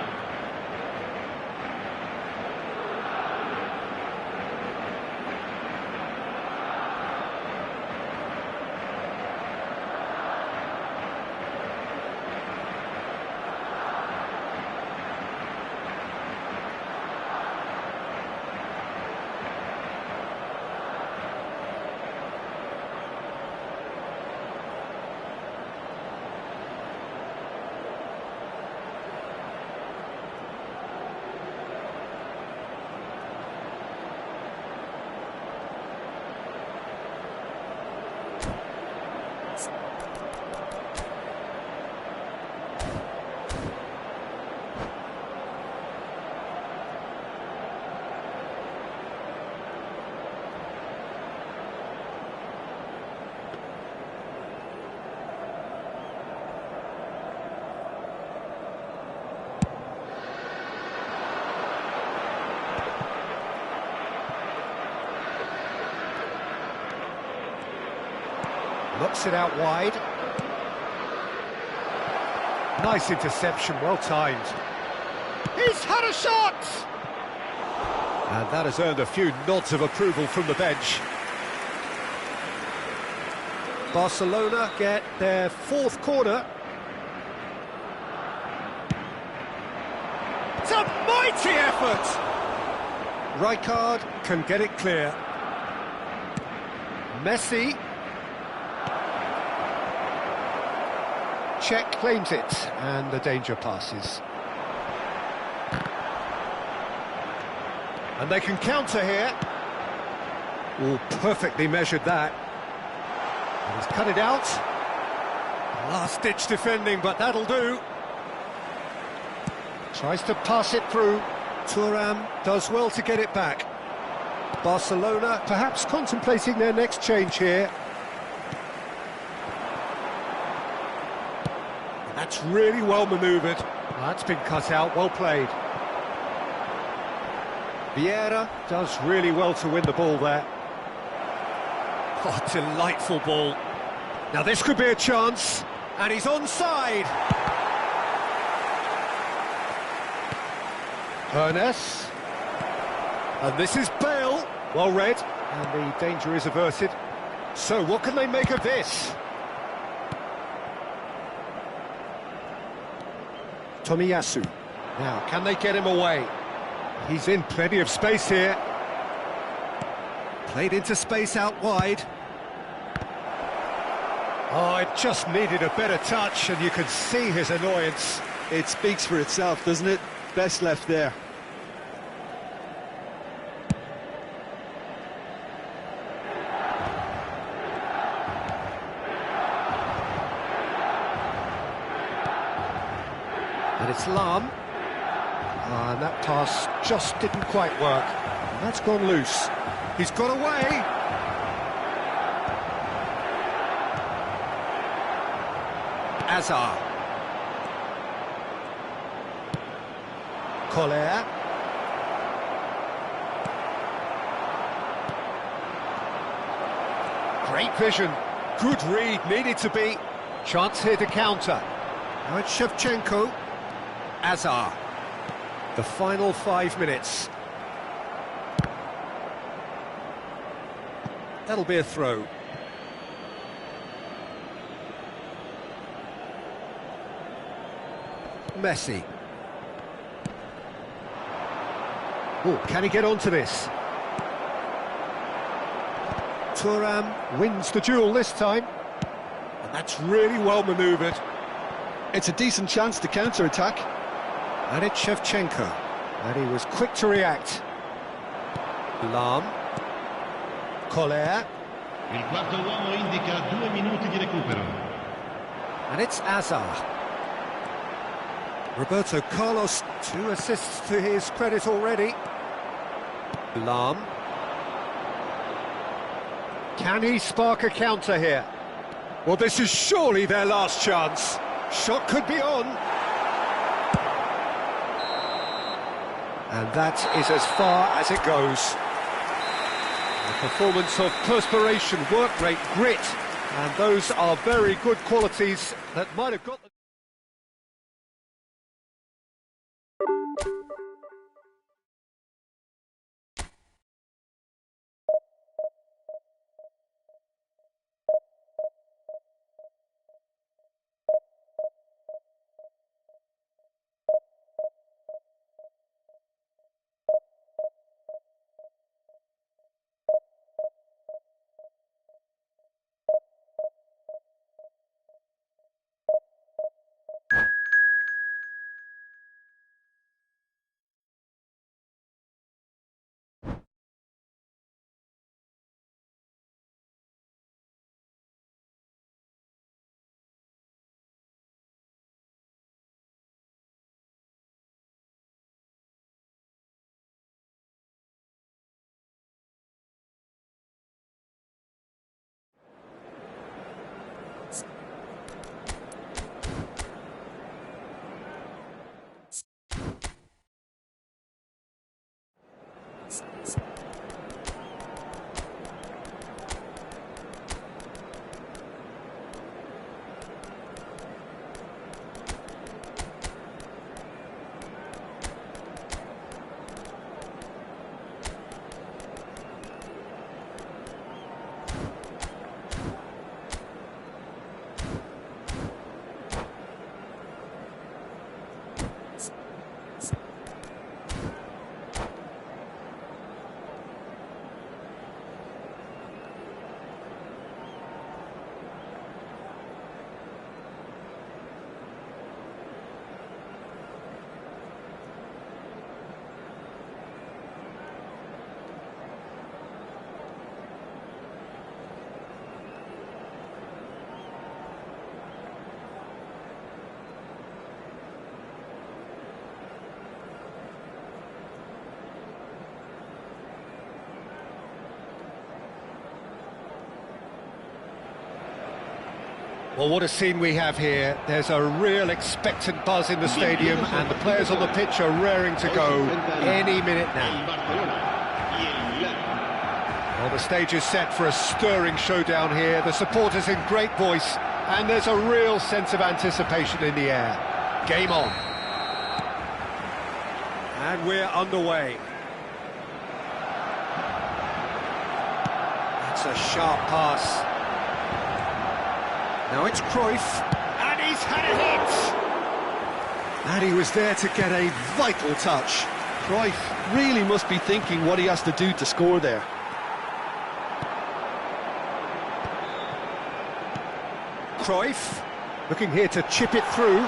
Looks it out wide. Nice interception, well timed. He's had a shot! And that has earned a few nods of approval from the bench. Barcelona get their fourth corner. It's a mighty effort! Rijkaard can get it clear. Messi. Cech claims it, and the danger passes. And they can counter here. Oh, perfectly measured that. And he's cut it out. Last-ditch defending, but that'll do. Tries to pass it through. Thuram does well to get it back. Barcelona perhaps contemplating their next change here. That's really well manoeuvred. That's been cut out, well played. Vieira does really well to win the ball there. Oh, delightful ball. Now this could be a chance, and he's onside. Ernest. And this is Bale. Well read, and the danger is averted. So what can they make of this? Tomiyasu. Now, can they get him away? He's in plenty of space here. Played into space out wide. Oh, it just needed a better touch, and you can see his annoyance. It speaks for itself, doesn't it? Best left there. And it's Lam. And that pass just didn't quite work. And that's gone loose. He's got away. Azar. Collier. Great vision. Good read, needed to be. Chance here to counter. Now it's Shevchenko. Azar. The final 5 minutes. That'll be a throw. Messi. Oh, can he get onto this? Thuram wins the duel this time. And that's really well manoeuvred. It's a decent chance to counter-attack. And it's Shevchenko. And he was quick to react. Lam. Collier. Il quarto uomo indica 2 minuti di recupero. And it's Azar. Roberto Carlos, 2 assists to his credit already. Lam. Can he spark a counter here? Well, this is surely their last chance. Shot could be on. And that is as far as it goes. A performance of perspiration, work rate, grit, and those are very good qualities that might have got them. Well, what a scene we have here. There's a real expectant buzz in the stadium, and the players on the pitch are raring to go any minute now. Well, the stage is set for a stirring showdown here. The supporters in great voice, and there's a real sense of anticipation in the air. Game on. And we're underway. That's a sharp pass. Now it's Cruyff, and he's had a hit! And he was there to get a vital touch. Cruyff really must be thinking what he has to do to score there. Cruyff, looking here to chip it through.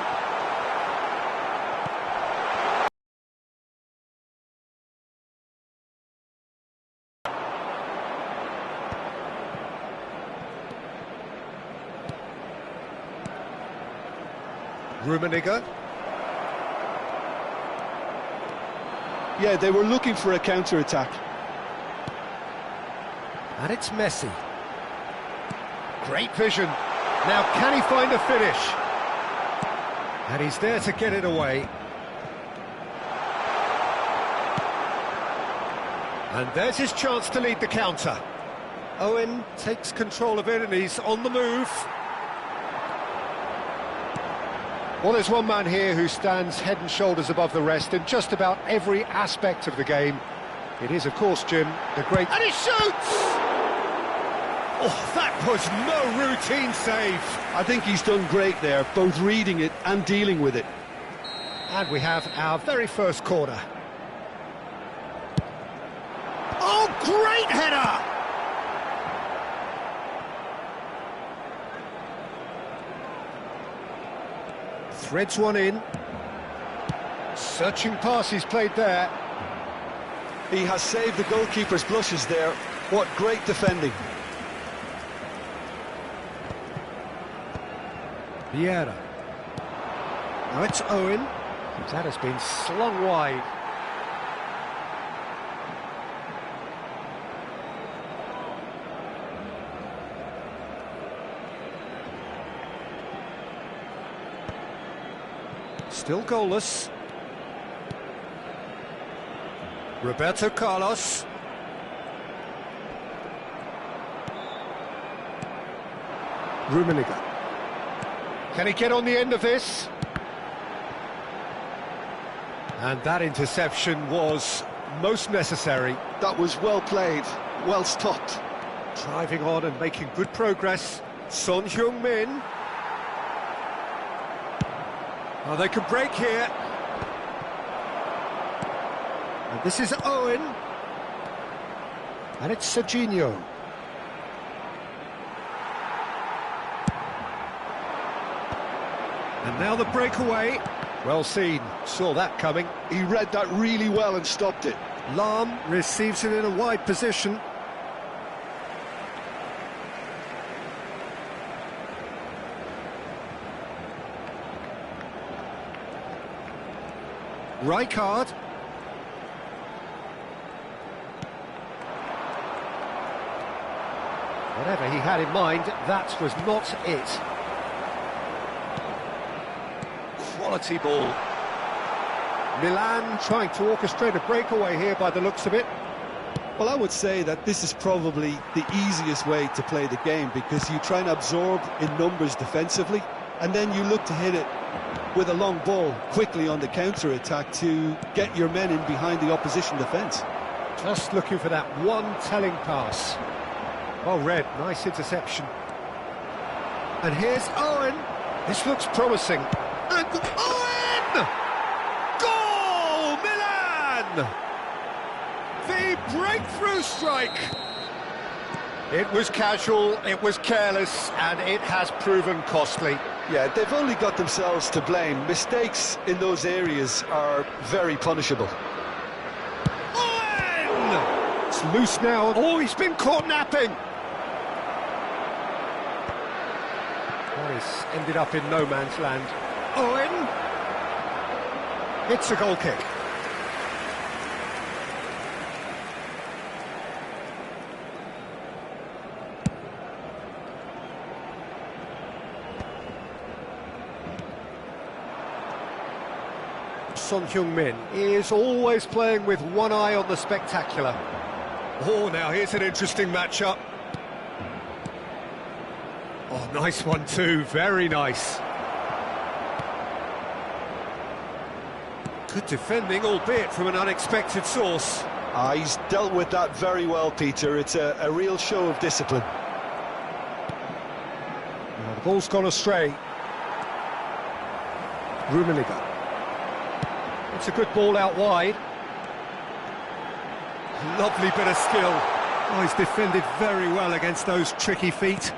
Rummenigge. Yeah, they were looking for a counter-attack. And it's Messi. Great vision. Now, can he find a finish? And he's there to get it away. And there's his chance to lead the counter. Owen takes control of it, and he's on the move. Well, there's one man here who stands head and shoulders above the rest in just about every aspect of the game. It is, of course, Jim, the great... And he shoots! Oh, that was no routine save. I think he's done great there, both reading it and dealing with it. And we have our very first corner. Oh, great header! Threads one in. Searching pass he's played there. He has saved the goalkeeper's blushes there. What great defending. Vieira. Now it's Owen. That has been slung wide. Still goalless. Roberto Carlos. Rummenigge. Can he get on the end of this? And that interception was most necessary. That was well played, well stopped. Driving on and making good progress. Son Heung-min. Oh, they can break here. And this is Owen. And it's Serginho. And now the breakaway. Well seen, saw that coming. He read that really well and stopped it. Lahm receives it in a wide position. Rijkaard. Whatever he had in mind, that was not it. Quality ball. Milan trying to orchestrate a breakaway here by the looks of it. Well, I would say that this is probably the easiest way to play the game, because you try and absorb in numbers defensively, and then you look to hit it with a long ball quickly on the counter-attack to get your men in behind the opposition defence. Just looking for that one telling pass. Well read, nice interception. And here's Owen. This looks promising. And Owen! Goal! Milan! The breakthrough strike! It was casual, it was careless, and it has proven costly. Yeah, they've only got themselves to blame. Mistakes in those areas are very punishable. Owen! It's loose now. Oh, he's been caught napping. Well, he's ended up in no man's land. Owen! It's a goal kick. Son Heung-min is always playing with one eye on the spectacular. Oh, now here's an interesting matchup. Oh, nice one too, very nice. Good defending, albeit from an unexpected source. He's dealt with that very well, Peter. It's a real show of discipline. Now the ball's gone astray. Rummenigge. It's a good ball out wide. Lovely bit of skill. Oh, he's defended very well against those tricky feet.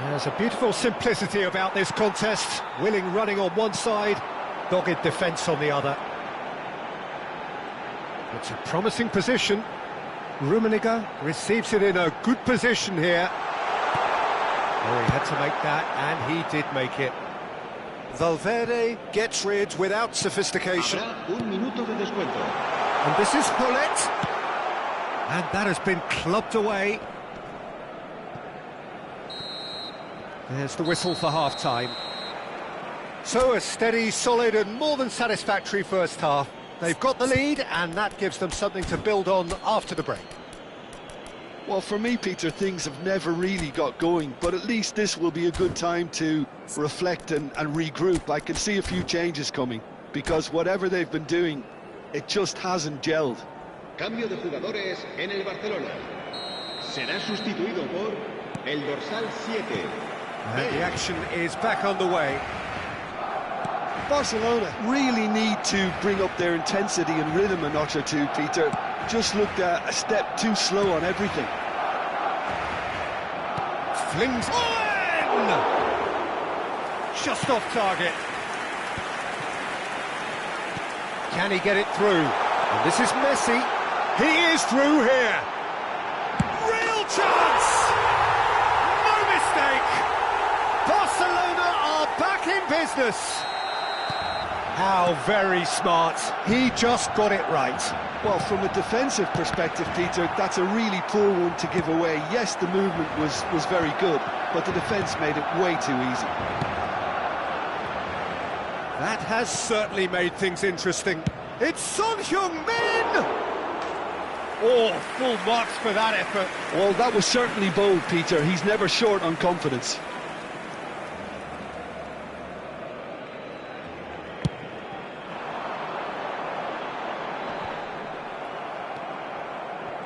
There's a beautiful simplicity about this contest. Willing running on one side, dogged defence on the other. It's a promising position. Rummenigge receives it in a good position here. Oh, he had to make that, and he did make it. Valverde gets rid without sophistication. Un minuto de descuento. And this is Hullet. And that has been clubbed away. There's the whistle for half-time. So a steady, solid and more than satisfactory first half. They've got the lead, and that gives them something to build on after the break. Well, for me, Peter, things have never really got going, but at least this will be a good time to reflect and regroup. I can see a few changes coming, because whatever they've been doing, it just hasn't gelled. Cambio de jugadores en el Barcelona. Será sustituido por el dorsal 7. And the action is back underway. Barcelona really need to bring up their intensity and rhythm a notch or two, Peter. Just looked a step too slow on everything. Flings in! Just off target. Can he get it through? And this is Messi. He is through here. Real chance! No mistake! Barcelona are back in business. How very smart. He just got it right. Well, from a defensive perspective, Peter, that's a really poor one to give away. Yes, the movement was very good, but the defence made it way too easy. That has certainly made things interesting. It's Son Heung-min! Oh, full marks for that effort. Well, that was certainly bold, Peter. He's never short on confidence.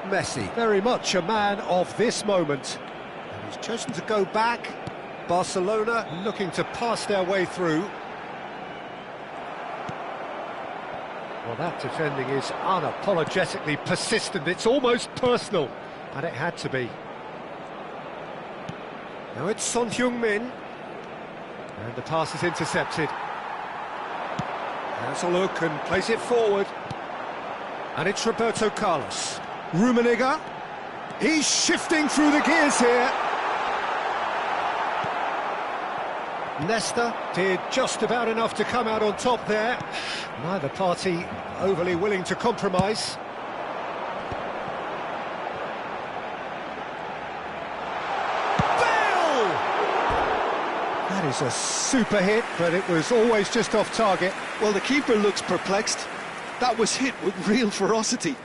Messi, very much a man of this moment. And he's chosen to go back. Barcelona looking to pass their way through. Well, that defending is unapologetically persistent. It's almost personal, and it had to be. Now it's Son Heung-min. And the pass is intercepted. Has a look and plays it forward. And it's Roberto Carlos. Rummenigge, he's shifting through the gears here. Nesta did just about enough to come out on top there. Neither party overly willing to compromise. Bale! That is a super hit, but it was always just off target. Well, the keeper looks perplexed. That was hit with real ferocity.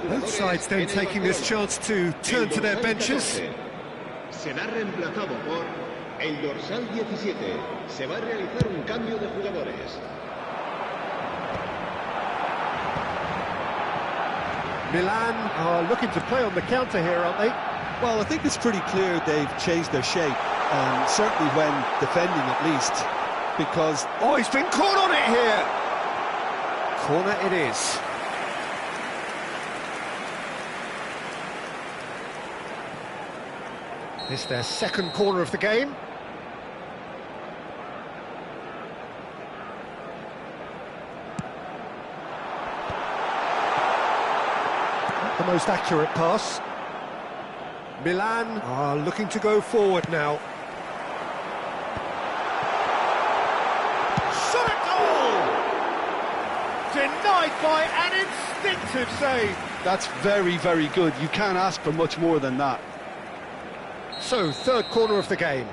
Both sides then taking this chance to turn to their benches. Será reemplazado por el dorsal 17. Se va a realizar un cambio de jugadores. Milan are looking to play on the counter here, aren't they? Well, I think it's pretty clear they've changed their shape, certainly when defending at least, because... Oh, he's been caught on it here! Corner it is. It's their second corner of the game. Not the most accurate pass. Milan are looking to go forward now. Shot at goal! Denied by an instinctive save. That's very, very good. You can't ask for much more than that. So, third corner of the game.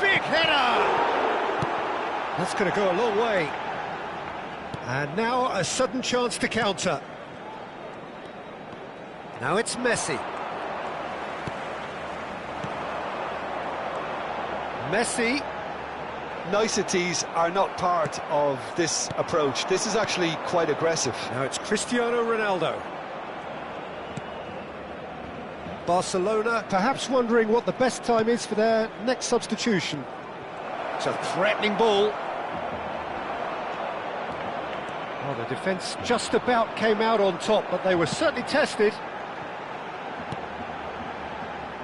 Big header! That's going to go a long way. And now a sudden chance to counter. Now it's Messi. Messi. Niceties are not part of this approach. This is actually quite aggressive. Now it's Cristiano Ronaldo. Barcelona perhaps wondering what the best time is for their next substitution. It's a threatening ball. Well, the defence just about came out on top, but they were certainly tested.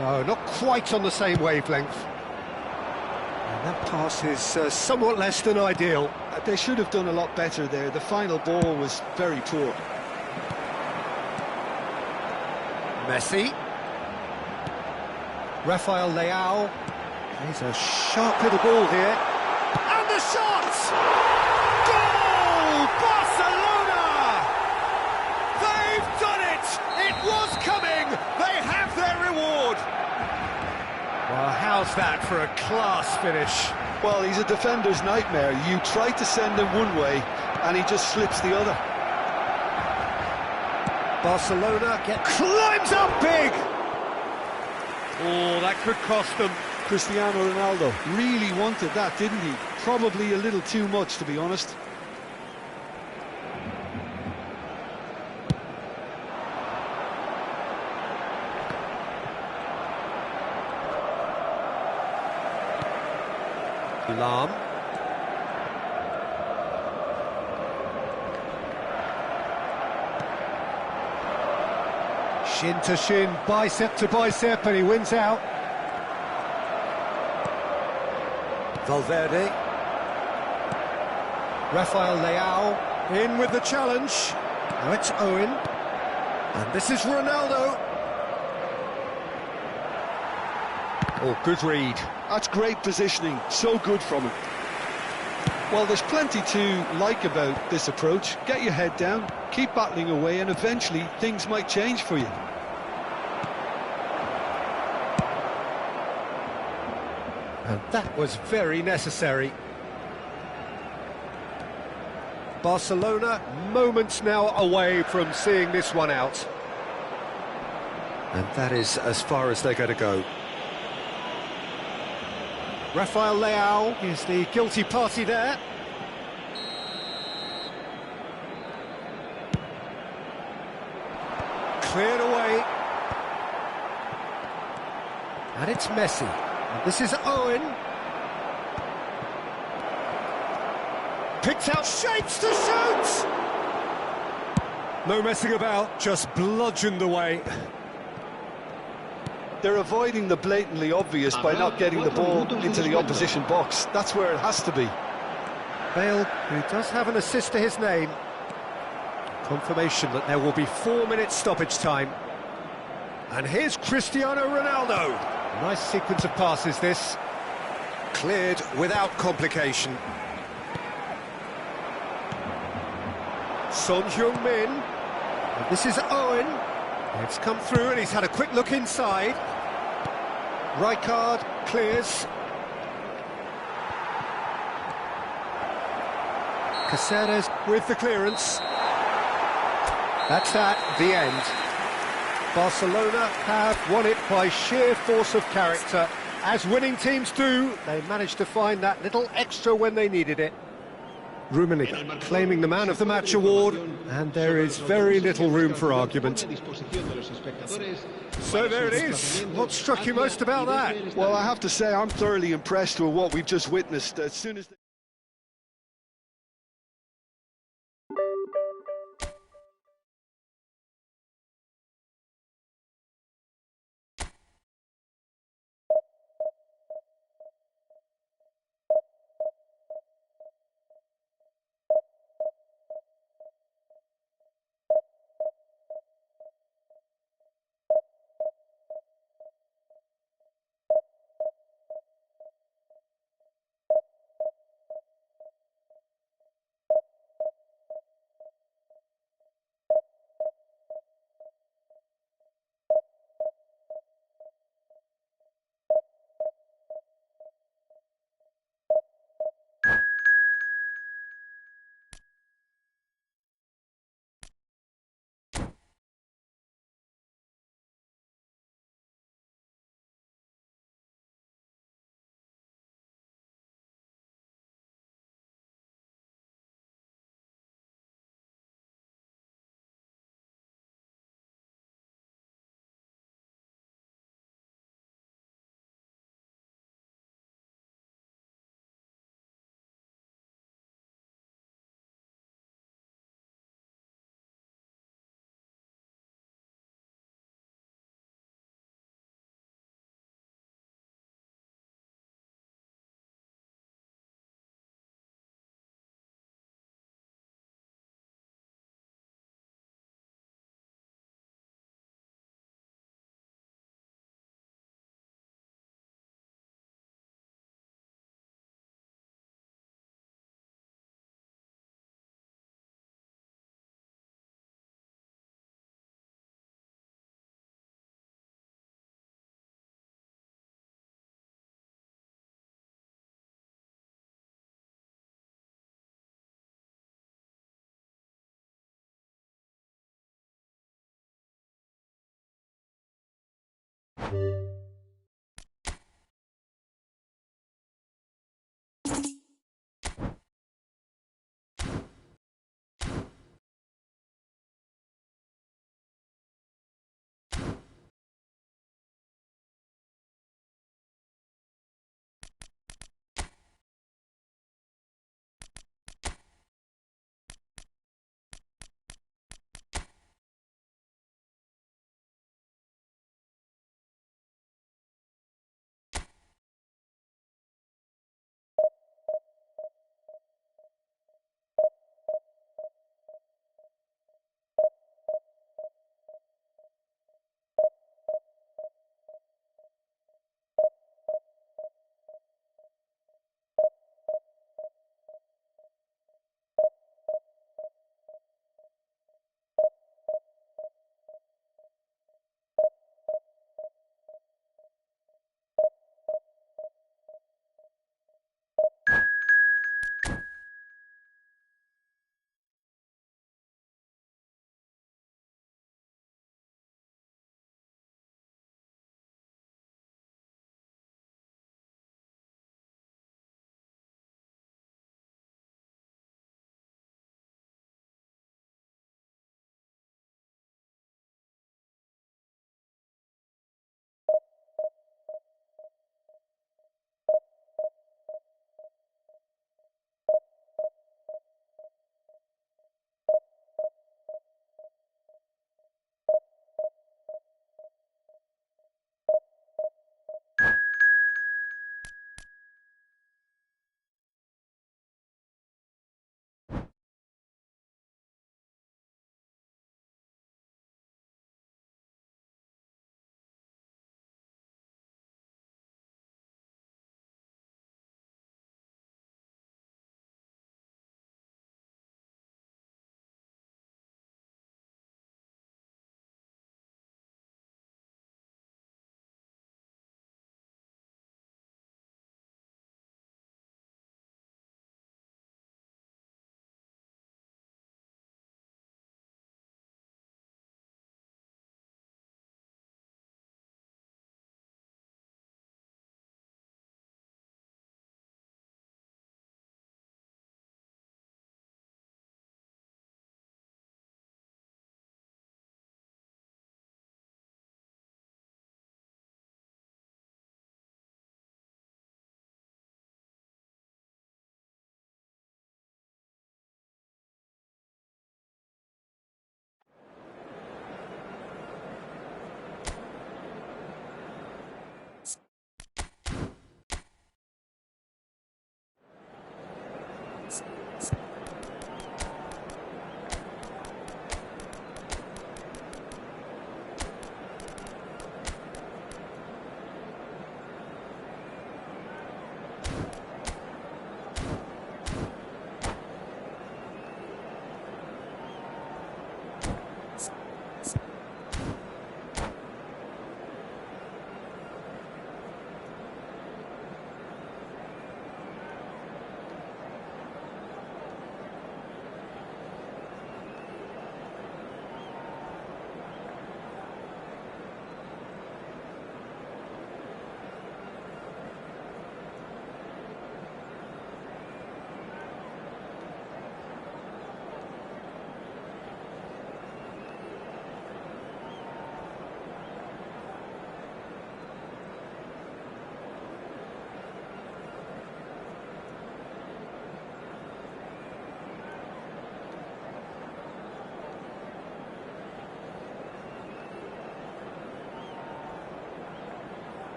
No, not quite on the same wavelength. And that pass is somewhat less than ideal. They should have done a lot better there. The final ball was very poor. Messi. Rafael Leao. He's a sharp little ball here. And the shot! Goal! Barcelona! They've done it! It was coming! They have their reward! Well, how's that for a class finish? Well, he's a defender's nightmare. You try to send him one way, and he just slips the other. Barcelona climbs up big! Oh, that could cost them. Cristiano Ronaldo really wanted that, didn't he? Probably a little too much, to be honest. Lam. Shin to shin, bicep to bicep, and he wins out. Valverde. Rafael Leao in with the challenge. Now it's Owen. And this is Ronaldo. Oh, good read. That's great positioning, so good from him. Well, there's plenty to like about this approach. Get your head down, keep battling away, and eventually things might change for you. And that was very necessary. Barcelona moments now away from seeing this one out. And that is as far as they're going to go. Rafael Leao is the guilty party there. Cleared away. And it's Messi. And this is Owen. Picked out shapes to shoot! No messing about, just bludgeoned away. They're avoiding the blatantly obvious by not getting the ball into the opposition box. That's where it has to be. Bale, who does have an assist to his name. Confirmation that there will be 4 minutes stoppage time. And here's Cristiano Ronaldo. Nice sequence of passes, this. Cleared without complication. Son Heung-min. And this is Owen. It's come through and he's had a quick look inside. Rijkaard clears. Caceres with the clearance. That's that, the end. Barcelona have won it by sheer force of character. As winning teams do, they managed to find that little extra when they needed it. Rummenigge claiming the Man of the Match award, and there is very little room for argument. So there it is. What struck you most about that? Well, I have to say I'm thoroughly impressed with what we've just witnessed. As soon as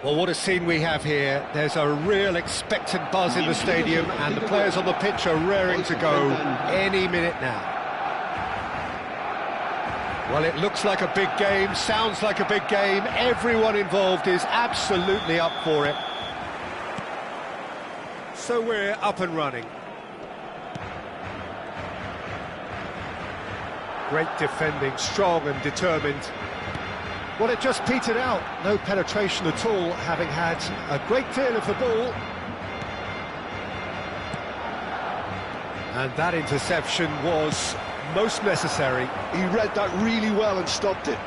Well, what a scene we have here. There's a real expectant buzz in the stadium, and the players on the pitch are raring to go any minute now. Well, it looks like a big game, sounds like a big game. Everyone involved is absolutely up for it. So we're up and running. Great defending, strong and determined. Well, it just petered out. No penetration at all, having had a great deal of the ball. And that interception was most necessary. He read that really well and stopped it.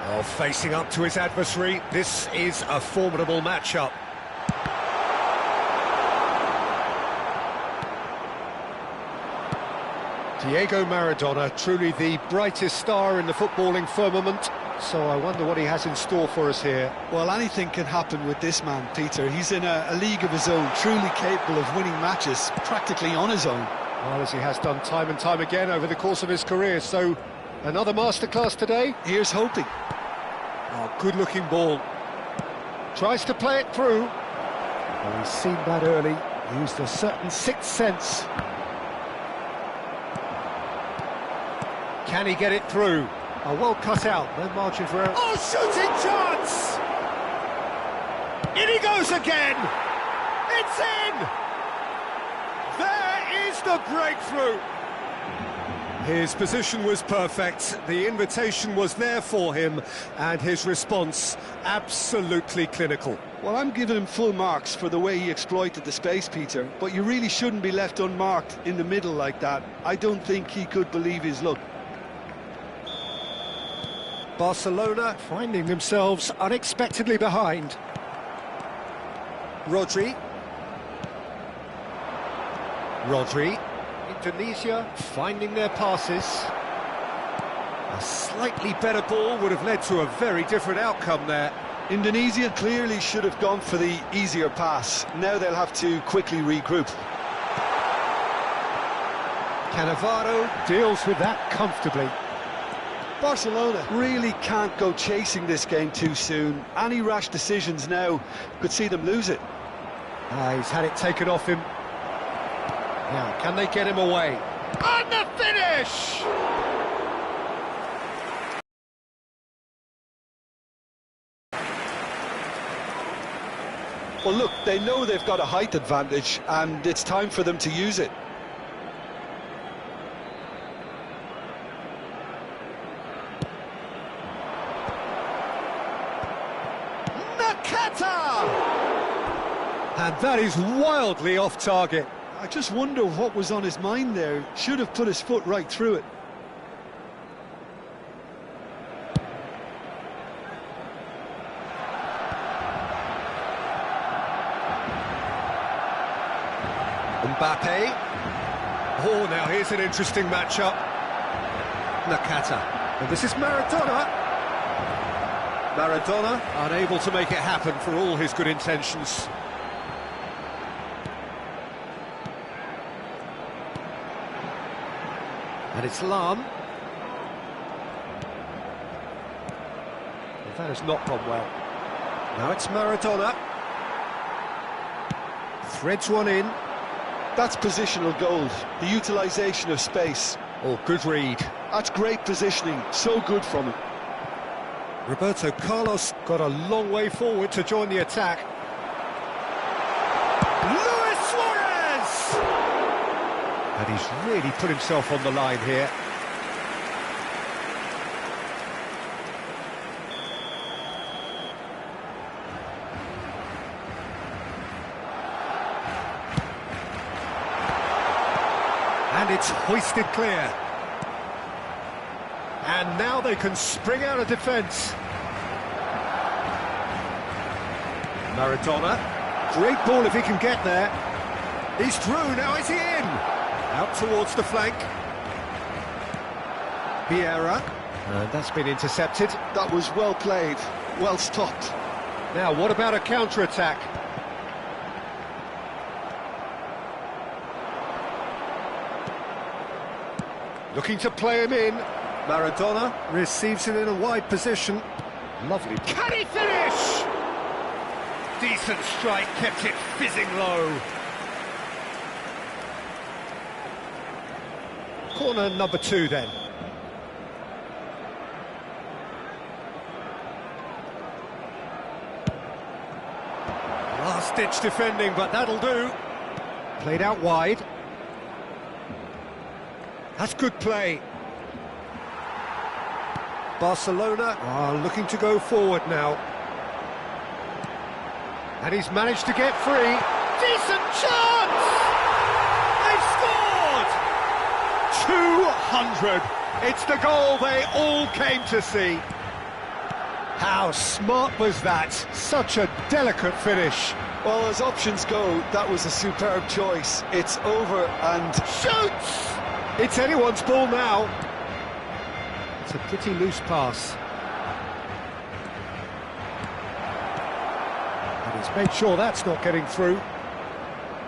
Well, facing up to his adversary, this is a formidable matchup. Diego Maradona, truly the brightest star in the footballing firmament, so I wonder what he has in store for us here. Well, anything can happen with this man, Peter. He's in a league of his own, truly capable of winning matches, practically on his own. Well, as he has done time and time again over the course of his career, so another masterclass today? Here's hoping. Oh, good-looking ball. Tries to play it through. Well, he's seen that early, used a certain sixth sense. Can he get it through? Oh, well cut out, no margin for error. Oh, shooting chance! In he goes again! It's in! There is the breakthrough! His position was perfect, the invitation was there for him, and his response absolutely clinical. Well, I'm giving him full marks for the way he exploited the space, Peter, but you really shouldn't be left unmarked in the middle like that. I don't think he could believe his luck. Barcelona finding themselves unexpectedly behind. Rodri. Indonesia finding their passes. A slightly better ball would have led to a very different outcome there. Indonesia clearly should have gone for the easier pass. Now they'll have to quickly regroup. Cannavaro deals with that comfortably. Barcelona really can't go chasing this game too soon. Any rash decisions now could see them lose it. He's had it taken off him. Now, can they get him away? And the finish! Well, look, they know they've got a height advantage, and it's time for them to use it. And that is wildly off target. I just wonder what was on his mind there. Should have put his foot right through it. Mbappe. Oh, now here's an interesting matchup. Nakata. And this is Maradona. Maradona unable to make it happen for all his good intentions. And it's Lam. Well, that has not gone well. Now it's Maradona. Threads one in. That's positional gold, the utilisation of space. Oh, good read. That's great positioning, so good from him. Roberto Carlos got a long way forward to join the attack. Luis Suarez! And he's really put himself on the line here. And it's hoisted clear. And now they can spring out of defence. Maradona. Great ball if he can get there. He's through, now is he in? Out towards the flank. Vieira. And that's been intercepted. That was well played, well stopped. Now, what about a counter-attack? Looking to play him in. Maradona receives it in a wide position. Lovely. Can he finish? Decent strike, kept it fizzing low. Corner number 2 then. Last-ditch defending, but that'll do. Played out wide. That's good play. Barcelona are looking to go forward now. And he's managed to get free. Decent chance! They've scored! 200! It's the goal they all came to see. How smart was that? Such a delicate finish. Well, as options go, that was a superb choice. It's over and... Shoots! It's anyone's ball now. It's a pretty loose pass. And he's made sure that's not getting through.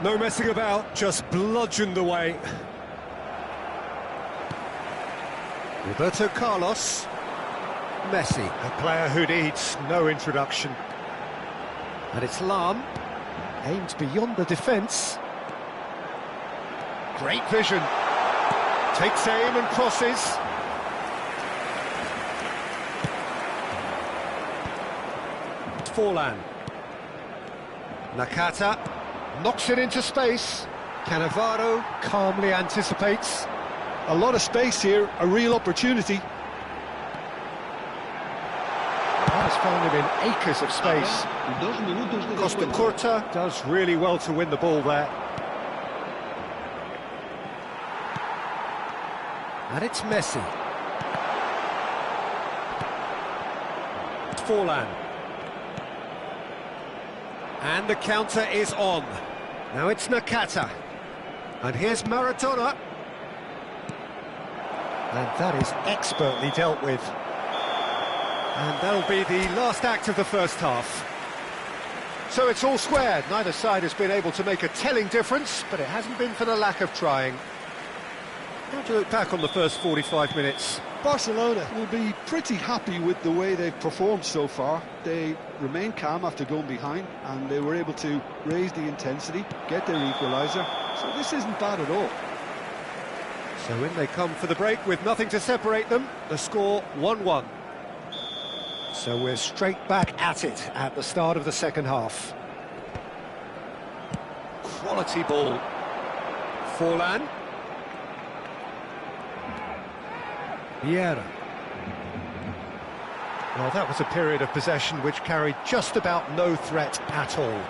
No messing about, just bludgeoned away. Roberto Carlos. Messi, a player who needs no introduction. And it's Lahm, aimed beyond the defence. Great vision. Takes aim and crosses. Forlan. Nakata knocks it into space. Cannavaro calmly anticipates. A lot of space here, a real opportunity. Has found him in acres of space. 2 minutos de Costa descuento. Curta does really well to win the ball there. And it's Messi. Forlan. And the counter is on. Now it's Nakata. And here's Maradona. And that is expertly dealt with. And that'll be the last act of the first half. So it's all squared. Neither side has been able to make a telling difference, but it hasn't been for the lack of trying. How do you look back on the first 45 minutes? Barcelona will be pretty happy with the way they've performed so far. They remain calm after going behind, and they were able to raise the intensity, get their equaliser. So this isn't bad at all. So in they come for the break with nothing to separate them. The score 1-1. So we're straight back at it at the start of the second half. Quality ball. Forlan. Vieira. Well, that was a period of possession which carried just about no threat at all.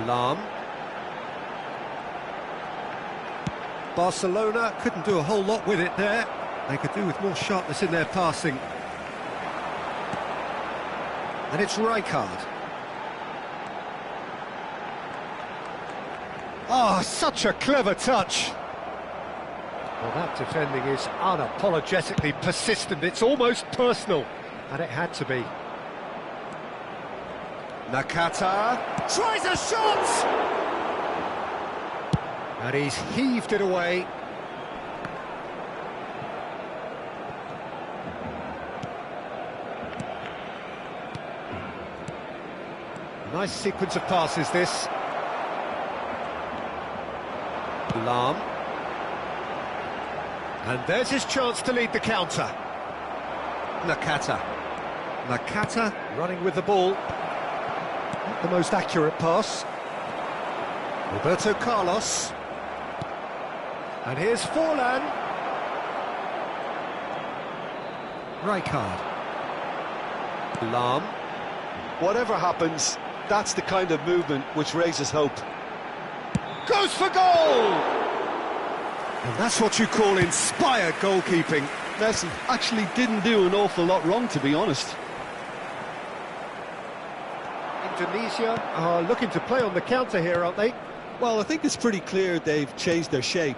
Lahm. Barcelona couldn't do a whole lot with it there. They could do with more sharpness in their passing. And it's Rijkaard. Oh, such a clever touch. Well, that defending is unapologetically persistent. It's almost personal. And it had to be. Nakata tries a shot! And he's heaved it away. Nice sequence of passes, this. Lahm. And there's his chance to lead the counter. Nakata. Nakata running with the ball. Not the most accurate pass. Roberto Carlos. And here's Forlan. Rijkaard. Lahm. Whatever happens, that's the kind of movement which raises hope. Goes for goal! And that's what you call inspired goalkeeping. Messi actually didn't do an awful lot wrong, to be honest. Indonesia are looking to play on the counter here, aren't they? Well, I think it's pretty clear they've changed their shape,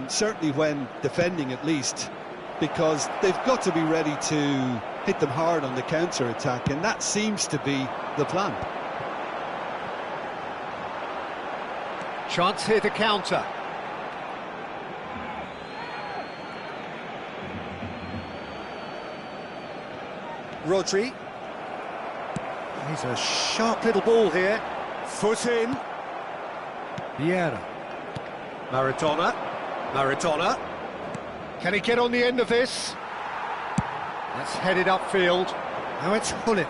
certainly when defending at least, because they've got to be ready to hit them hard on the counter-attack, and that seems to be the plan. Chance here to counter. Rodri. He's a sharp little ball here. Foot in. Vieira. Maradona. Maradona. Can he get on the end of this? That's headed upfield. Now it's Hullet.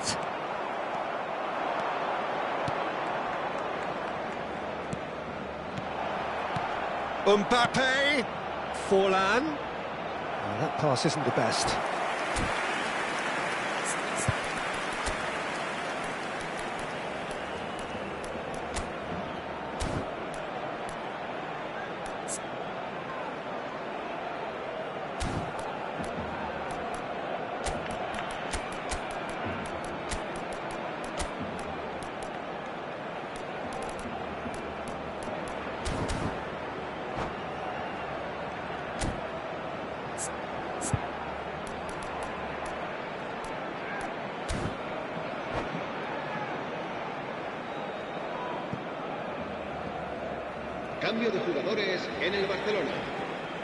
Mbappe. Forlan. Oh, that pass isn't the best. Cambio de jugadores en el Barcelona.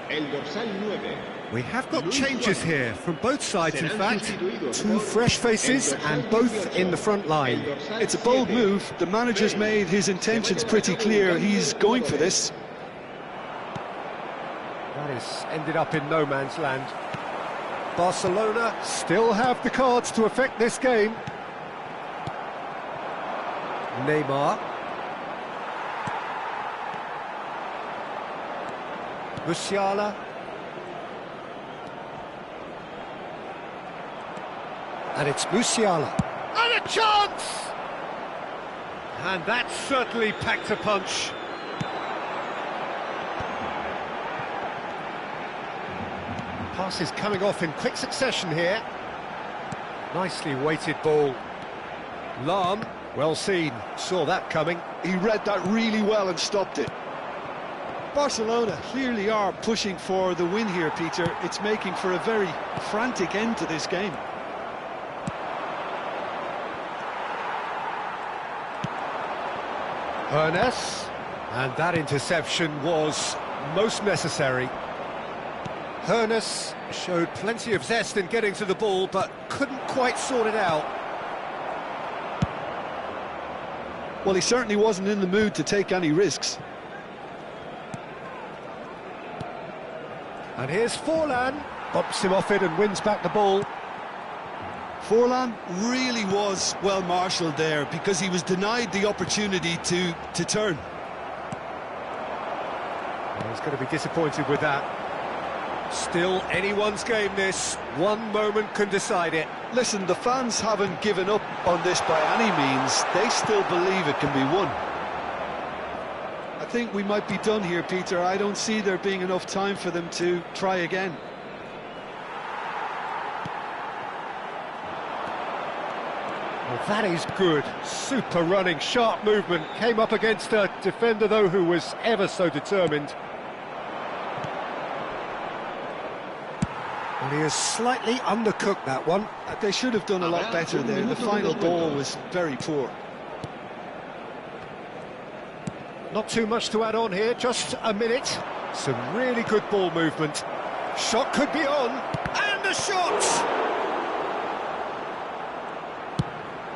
El dorsal 9. We have got changes here from both sides, in fact. Two fresh faces and both in the front line. It's a bold move. The manager's made his intentions pretty clear. He's going for this. That has ended up in no man's land. Barcelona still have the cards to affect this game. Neymar. Musiala. And it's Musiala. And a chance! And that certainly packed a punch. Pass is coming off in quick succession here. Nicely weighted ball. Lahm, well seen, saw that coming. He read that really well and stopped it. Barcelona clearly are pushing for the win here, Peter. It's making for a very frantic end to this game. Ernest, and that interception was most necessary. Ernest showed plenty of zest in getting to the ball, but couldn't quite sort it out. Well, he certainly wasn't in the mood to take any risks. And here's Forlan, bumps him off it and wins back the ball. Forlan really was well marshalled there because he was denied the opportunity to turn. Well, he's going to be disappointed with that. Still anyone's game this, one moment can decide it. Listen, the fans haven't given up on this by any means. They still believe it can be won. I think we might be done here, Peter. I don't see there being enough time for them to try again. Well, that is good. Super running, sharp movement. Came up against a defender, though, who was ever so determined. And he has slightly undercooked that one. They should have done a lot better there. The final ball was very poor. Not too much to add on here, just a minute. Some really good ball movement. Shot could be on, and a shot!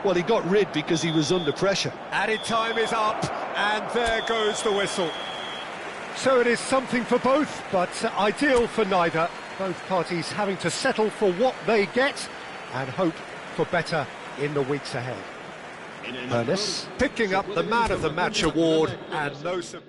Well, he got rid because he was under pressure. Added time is up, and there goes the whistle. So it is something for both, but ideal for neither. Both parties having to settle for what they get and hope for better in the weeks ahead. Ernest picking up the Man of the Match award, and no surprise.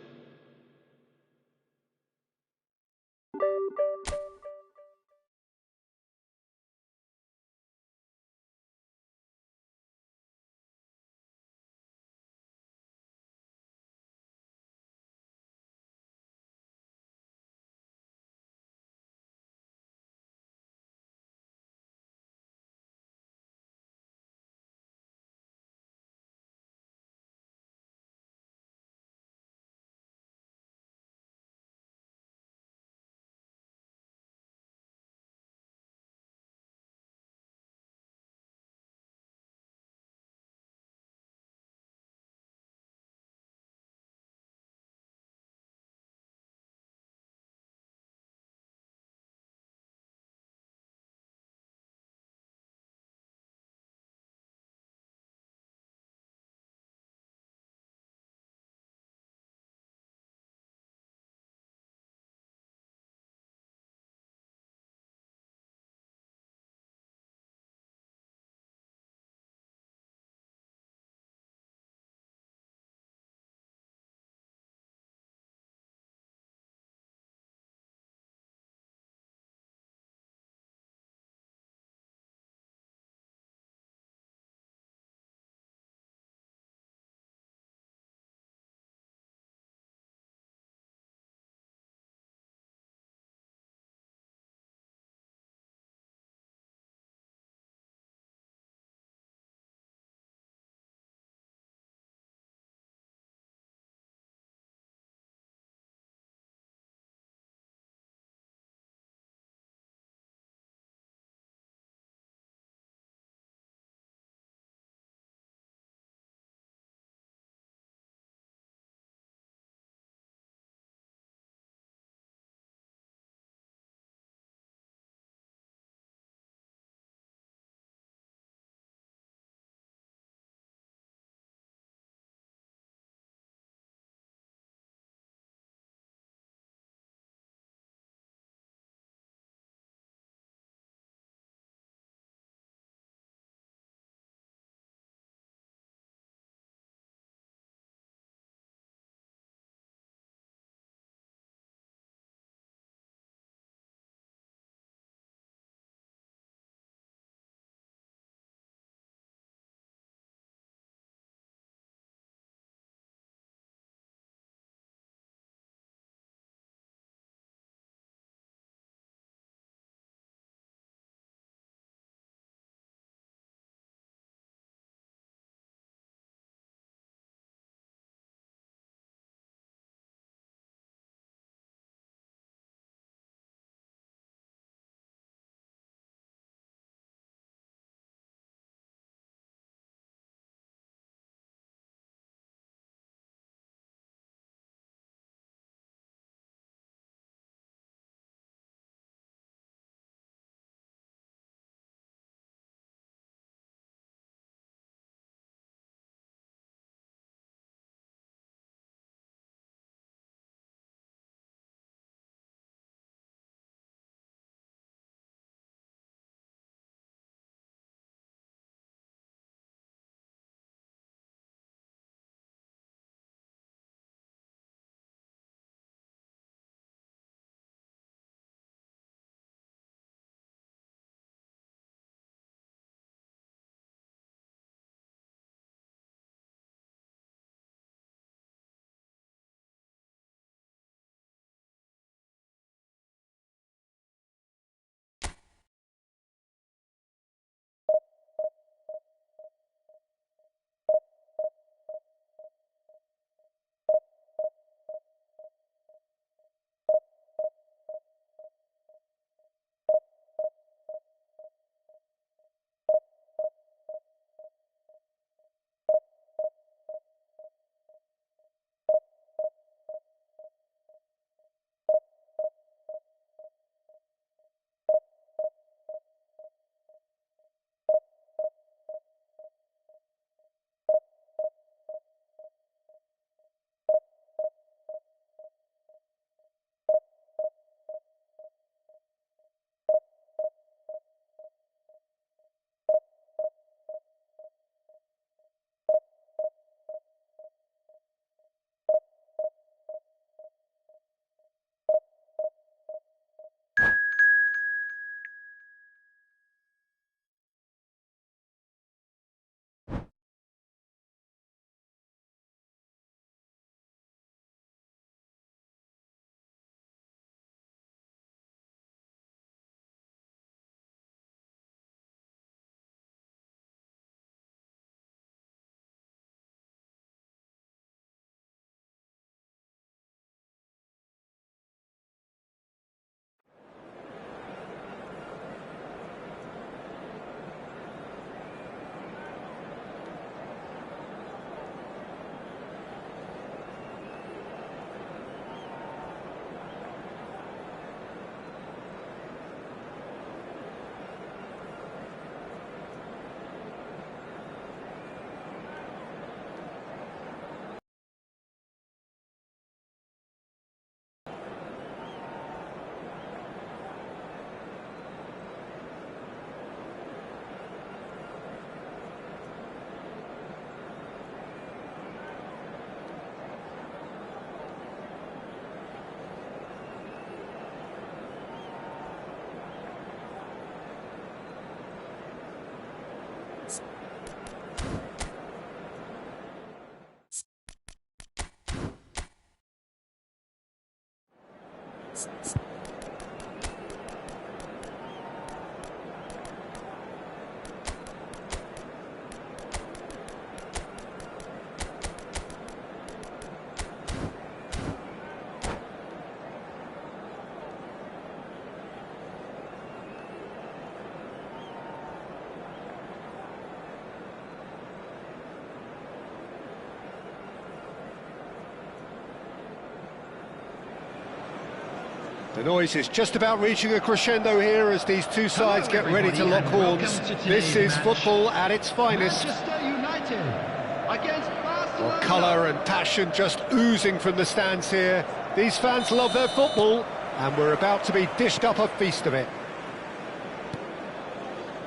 The noise is just about reaching a crescendo here as these two sides get ready to lock horns. This is football at its finest. Manchester United against Barcelona. Well, colour and passion just oozing from the stands here. These fans love their football, and we're about to be dished up a feast of it.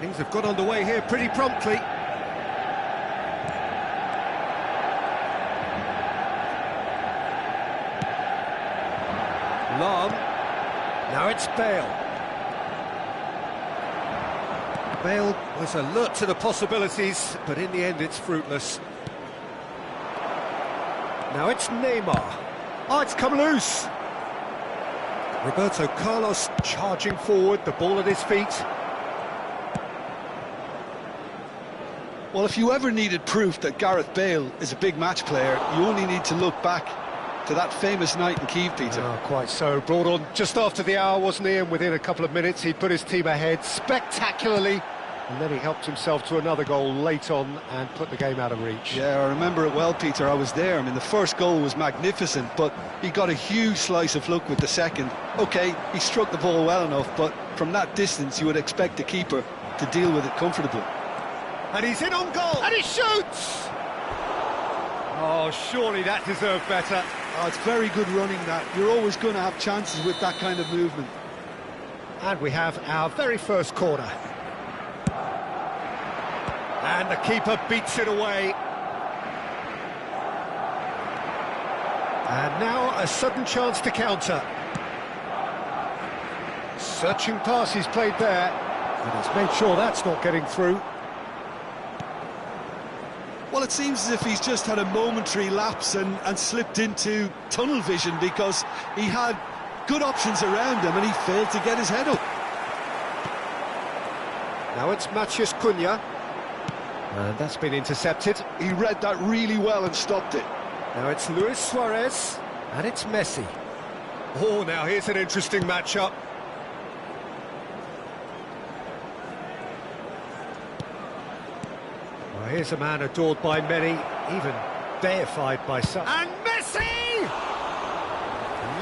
Things have got underway here pretty promptly. Lam. Now it's Bale. Bale was alert to the possibilities, but in the end it's fruitless. Now it's Neymar. Oh, it's come loose. Roberto Carlos charging forward, the ball at his feet. Well, if you ever needed proof that Gareth Bale is a big match player, you only need to look back to that famous night in Kiev, Peter. Oh, quite so. Brought on just after the hour, wasn't he? And within a couple of minutes, he put his team ahead spectacularly. And then he helped himself to another goal late on and put the game out of reach. Yeah, I remember it well, Peter. I was there. I mean, the first goal was magnificent, but he got a huge slice of luck with the second. OK, he struck the ball well enough, but from that distance, you would expect the keeper to deal with it comfortably. And he's in on goal, and he shoots! Oh, surely that deserved better. Oh, it's very good running, that. You're always going to have chances with that kind of movement. And we have our very first corner. And the keeper beats it away. And now a sudden chance to counter. Searching pass he's played there, and he's made sure that's not getting through. Well, it seems as if he's just had a momentary lapse and slipped into tunnel vision, because he had good options around him and he failed to get his head up. Now it's Matheus Cunha. And that's been intercepted. He read that really well and stopped it. Now it's Luis Suarez, and it's Messi. Oh, now here's an interesting matchup. Well, here's a man adored by many, even deified by some. And Messi!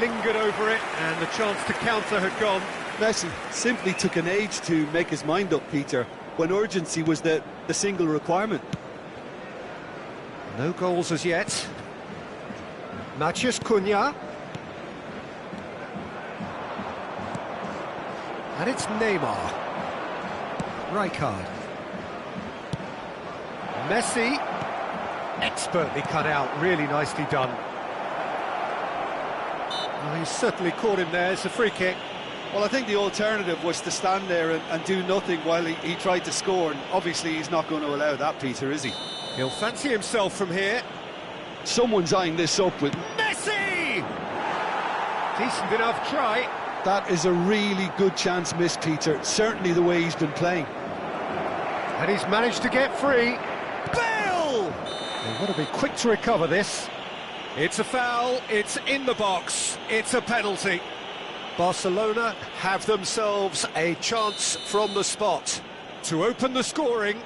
Lingered over it, and the chance to counter had gone. Messi simply took an age to make his mind up, Peter, when urgency was the single requirement. No goals as yet. Matheus Cunha. And it's Neymar. Rijkaard. Messi. Expertly cut out, really nicely done. Well, he's certainly caught him there, it's a free kick. Well, I think the alternative was to stand there and do nothing while he tried to score, and obviously he's not going to allow that, Peter, is he? He'll fancy himself from here. Someone's eyeing this up with... Messi! Decent enough try. That is a really good chance missed, Peter, certainly the way he's been playing. And he's managed to get free. Bale! They've got to be quick to recover this. It's a foul, it's in the box, it's a penalty. Barcelona have themselves a chance from the spot to open the scoring.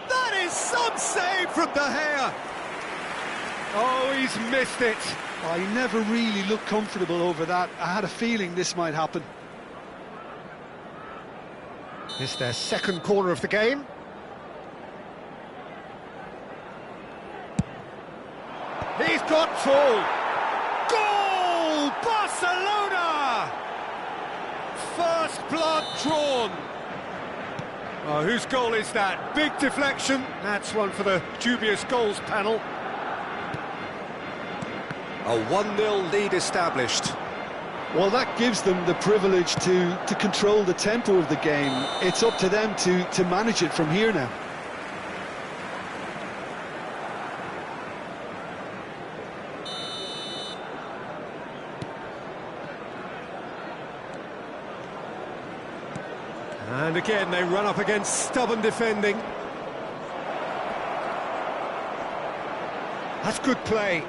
That is some save from De Gea. Oh, he's missed it. I never really looked comfortable over that. I had a feeling this might happen. It's their second corner of the game. He's got tall. Goal! Barcelona! First blood drawn. Oh, whose goal is that? Big deflection. That's one for the dubious goals panel. A 1-0 lead established. Well, that gives them the privilege to control the tempo of the game. It's up to them to manage it from here now. And again, they run up against stubborn defending. That's good play.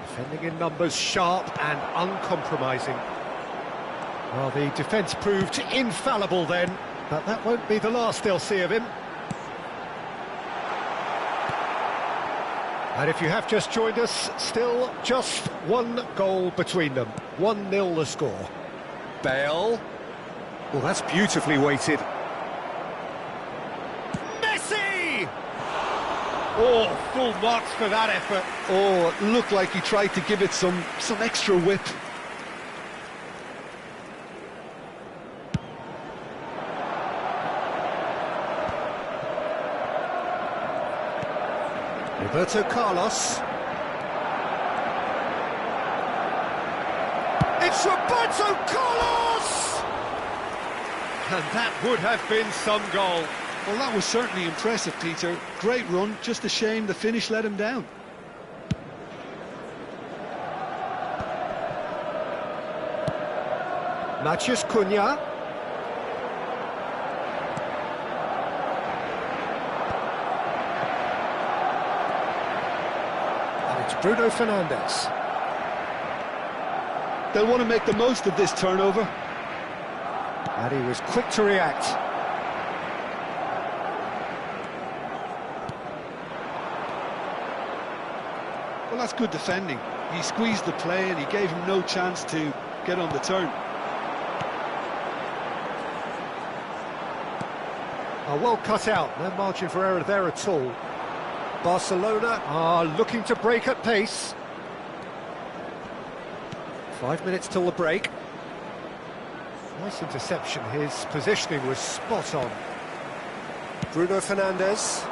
Defending in numbers, sharp and uncompromising. Well, the defence proved infallible then, but that won't be the last they'll see of him. And if you have just joined us, still just one goal between them. 1-0 the score. Bale. Well, that's beautifully weighted. Messi! Oh, full marks for that effort. Oh, it looked like he tried to give it some extra whip. Roberto Carlos. It's Roberto Carlos! And that would have been some goal. Well, that was certainly impressive, Peter. Great run, just a shame the finish let him down. Matheus Cunha. And it's Bruno Fernandes. They'll want to make the most of this turnover. And he was quick to react. Well, that's good defending. He squeezed the play and he gave him no chance to get on the turn. Well cut out, no margin for error there at all. Barcelona are looking to break at pace. 5 minutes till the break. Nice interception, his positioning was spot on. Bruno Fernandes.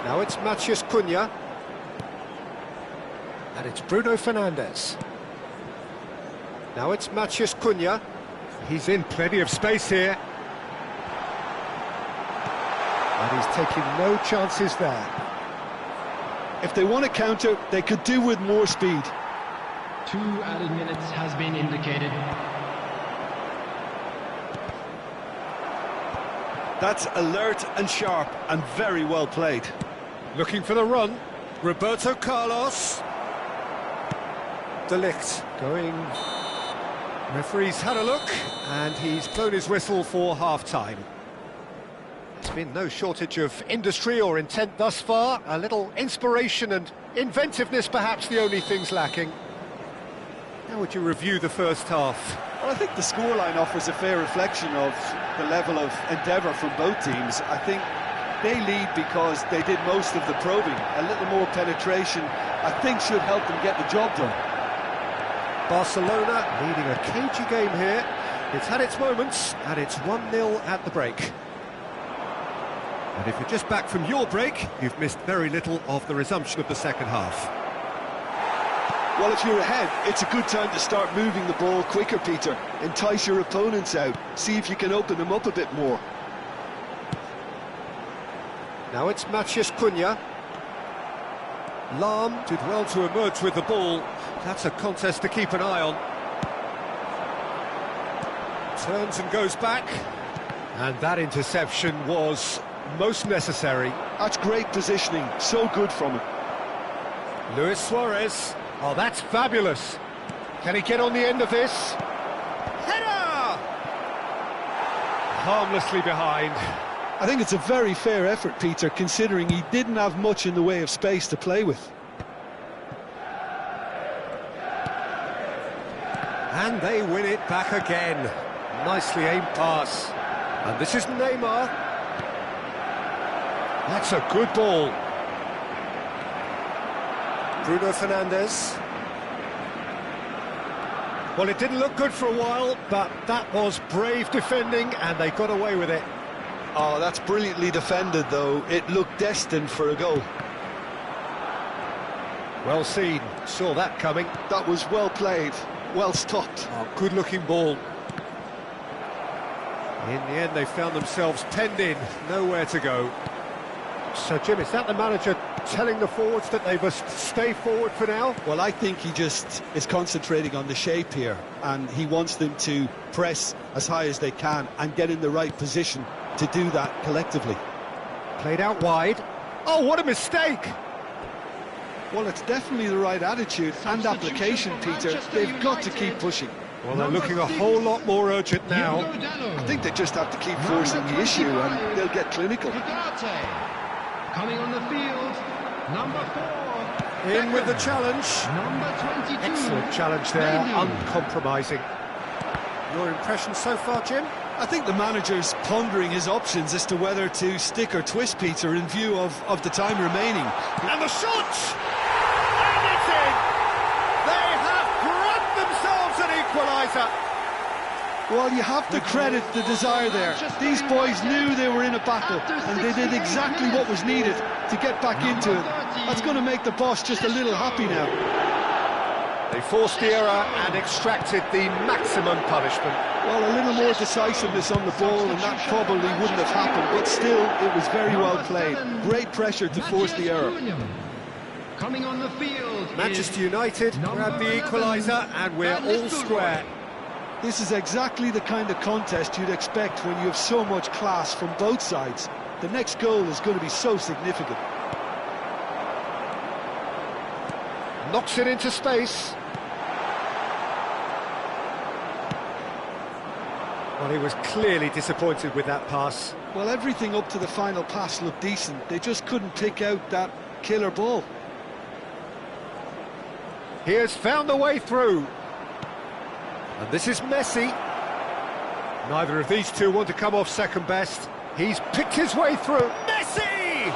Now it's Matheus Cunha. And it's Bruno Fernandes. Now it's Matheus Cunha. He's in plenty of space here. And he's taking no chances there. If they want to counter, they could do with more speed. 2 added minutes has been indicated. That's alert and sharp and very well played. Looking for the run. Roberto Carlos. De Ligt going. Referee's had a look and he's blown his whistle for half-time. There's been no shortage of industry or intent thus far. A little inspiration and inventiveness perhaps the only things lacking. How would you review the first half? Well, I think the scoreline offers a fair reflection of the level of endeavour from both teams. I think they lead because they did most of the probing. A little more penetration, I think, should help them get the job done. Barcelona leading a cagey game here. It's had its moments, and it's 1-0 at the break. And if you're just back from your break, you've missed very little of the resumption of the second half. Well, if you're ahead, it's a good time to start moving the ball quicker, Peter. Entice your opponents out. See if you can open them up a bit more. Now it's Matheus Cunha. Lahm did well to emerge with the ball. That's a contest to keep an eye on. Turns and goes back. And that interception was most necessary. That's great positioning. So good from him. Luis Suarez. Oh, that's fabulous. Can he get on the end of this? Header! Harmlessly behind. I think it's a very fair effort, Peter, considering he didn't have much in the way of space to play with. And they win it back again. Nicely aimed pass. And this is Neymar. That's a good ball. Bruno Fernandes. Well, it didn't look good for a while, but that was brave defending, and they got away with it. Oh, that's brilliantly defended, though. It looked destined for a goal. Well seen. Saw that coming. That was well played. Well stopped. Oh, good-looking ball. In the end, they found themselves penned in. Nowhere to go. So, Jim, is that the manager telling the forwards that they must stay forward for now. Well, I think he just is concentrating on the shape here, and he wants them to press as high as they can and get in the right position to do that collectively. Played out wide. Oh, what a mistake! Well, it's definitely the right attitude and application, Peter. They've got to keep pushing. Well, they're looking a whole lot more urgent now. I think they just have to keep forcing the issue and they'll get clinical. Coming on the field, number 4. In with the challenge. Number 22. Excellent challenge there, uncompromising. Your impression so far, Jim? I think the manager's pondering his options as to whether to stick or twist, Peter, in view of the time remaining. And the shot! And it's in! They have grabbed themselves an equaliser! Well, you have to credit the desire there. These boys knew they were in a battle, and they did exactly what was needed to get back into it. That's going to make the boss just a little happy now. They forced the error and extracted the maximum punishment. Well, a little more decisiveness on the ball, and that probably wouldn't have happened, but still, it was very well played. Great pressure to force the error. Coming on the field, Manchester United grab the equaliser, and we're all square. This is exactly the kind of contest you'd expect when you have so much class from both sides. The next goal is going to be so significant. Knocks it into space. Well, he was clearly disappointed with that pass. Well, everything up to the final pass looked decent. They just couldn't pick out that killer ball. He has found a way through. And this is Messi. Neither of these two want to come off second best. He's picked his way through. Messi!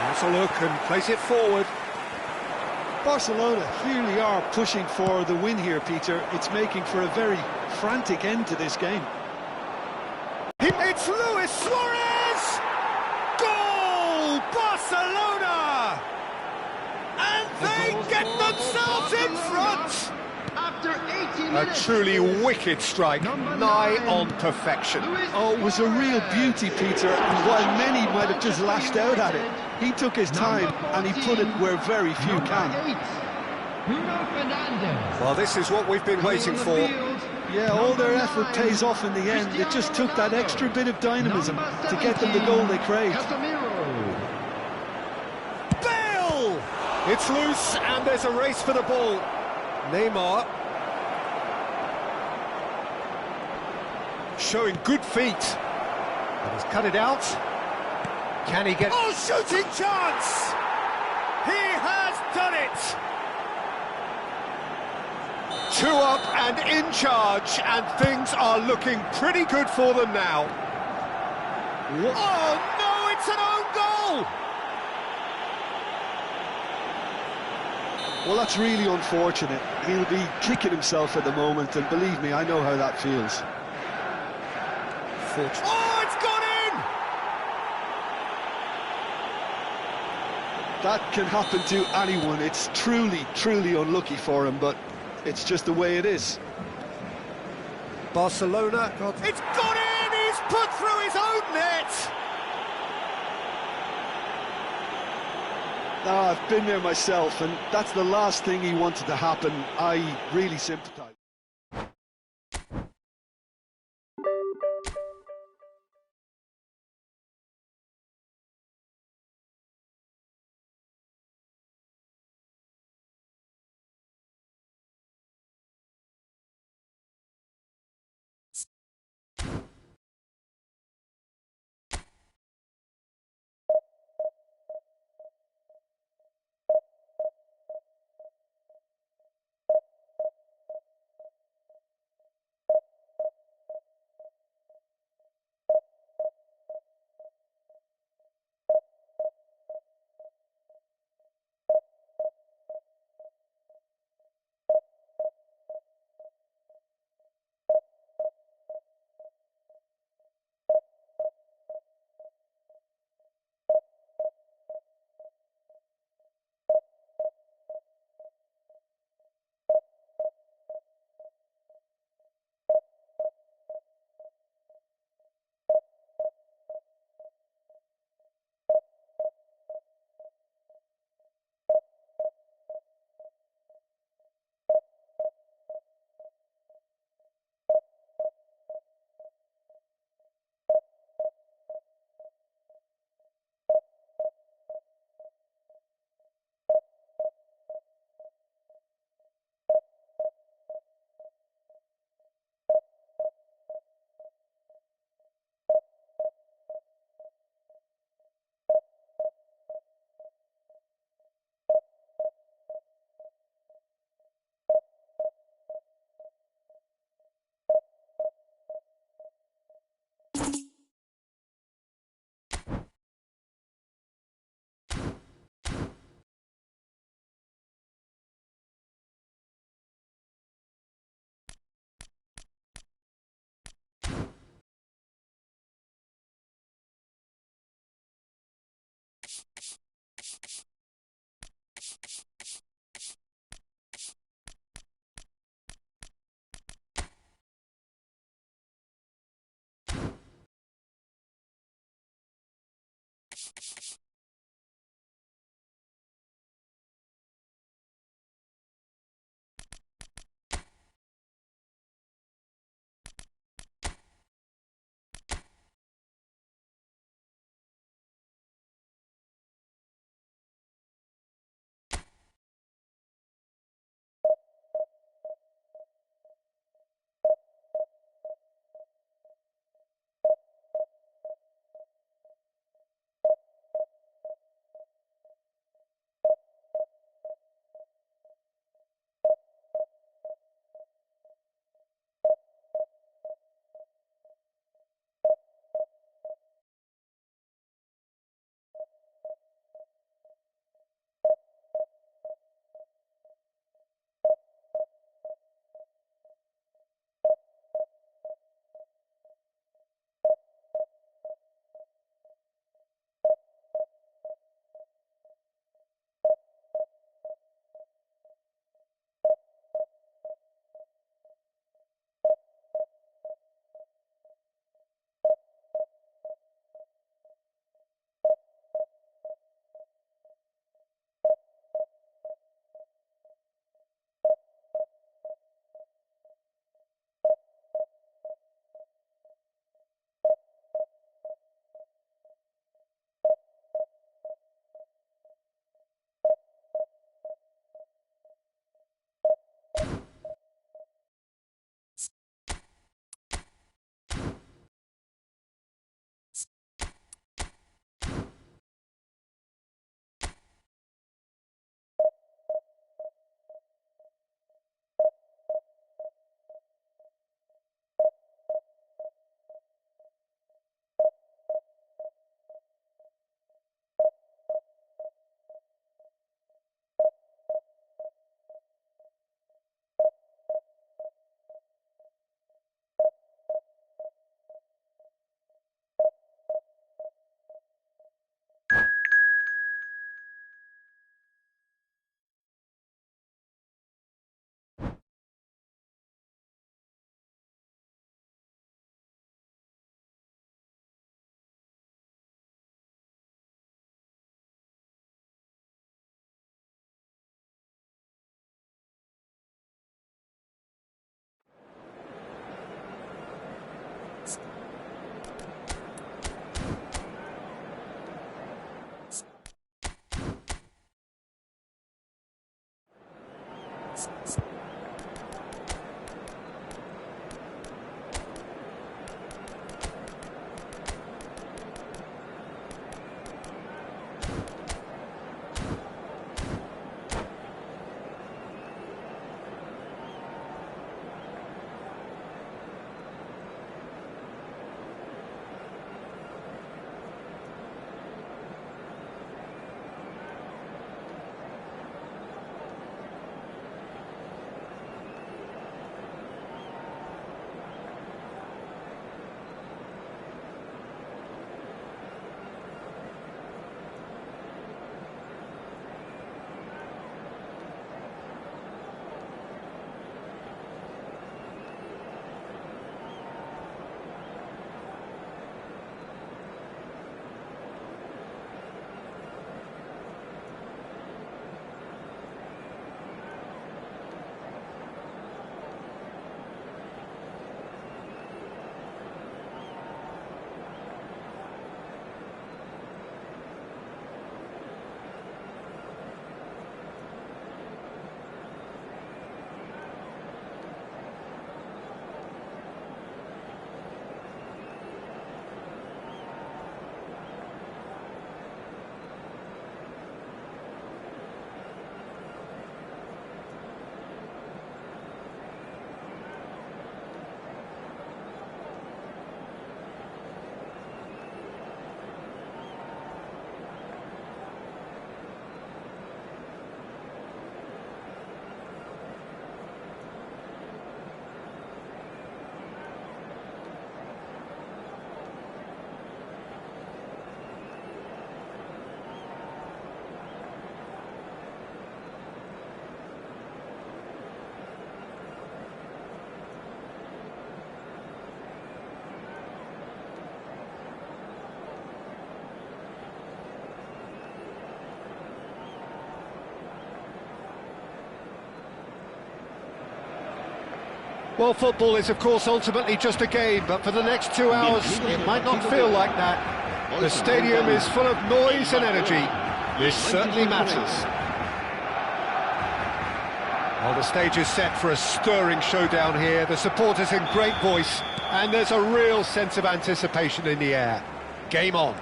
Has a look and plays it forward. Barcelona clearly are pushing for the win here, Peter. It's making for a very frantic end to this game. It's Luis Suarez! Goal! Barcelona! And they get themselves in front! after 80 A minutes. truly wicked strike, nigh on perfection. Oh, it was a real beauty, Peter, and while many might have just lashed out at it, he took his time and he put it where very few can. Bruno Fernandes. Well, this is what we've been waiting for. Yeah, all their effort pays off in the end. It just took that extra bit of dynamism to get them the goal they craved. Bale! It's loose and there's a race for the ball. Neymar showing good feet. And he's cut it out. Can he get... Oh, shooting chance! He has done it! 2 up and in charge, and things are looking pretty good for them now. Oh, no, it's an own goal! Well, that's really unfortunate. He'll be kicking himself at the moment, and believe me, I know how that feels. Oh, it's gone in! That can happen to anyone. It's truly, truly unlucky for him, but it's just the way it is. Barcelona, it's gone in! He's put through his own net! I've been there myself, and that's the last thing he wanted to happen. I really sympathise. Well, football is, of course, ultimately just a game, but for the next 2 hours, it might not feel like that. The stadium is full of noise and energy. This certainly matters. Well, the stage is set for a stirring showdown here. The supporters in great voice, and there's a real sense of anticipation in the air. Game on.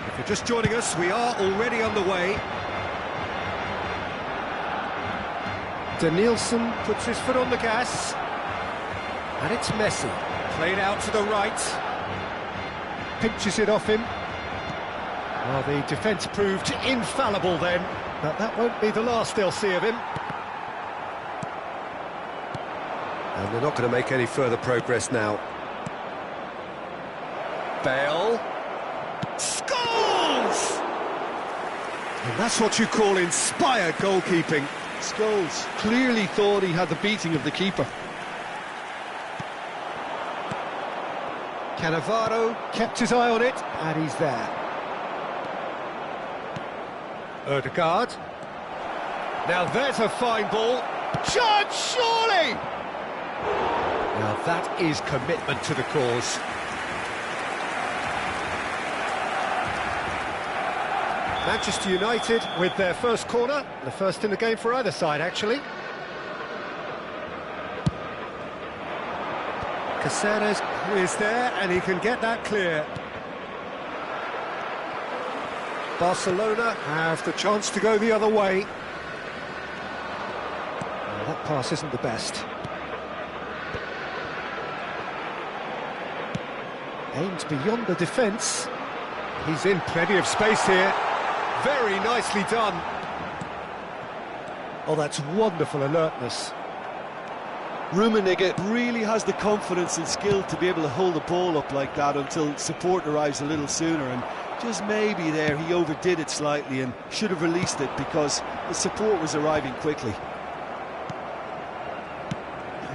If you're just joining us, we are already underway. Danielson puts his foot on the gas, and it's Messi, played out to the right, pinches it off him. Well, the defence proved infallible then, but that won't be the last they'll see of him. And they're not going to make any further progress now. Bale scores! And that's what you call inspired goalkeeping. Scholes clearly thought he had the beating of the keeper. Cannavaro kept his eye on it, and he's there. Ødegaard. Now there's a fine ball. Chance, surely! Now that is commitment to the cause. Manchester United with their first corner, the first in the game for either side, actually. Caceres is there, and he can get that clear. Barcelona have the chance to go the other way. Well, that pass isn't the best. Aimed beyond the defence. He's in plenty of space here. Very nicely done. Oh, that's wonderful alertness. Rummenigge really has the confidence and skill to be able to hold the ball up like that until support arrives a little sooner, and just maybe there he overdid it slightly and should have released it because the support was arriving quickly.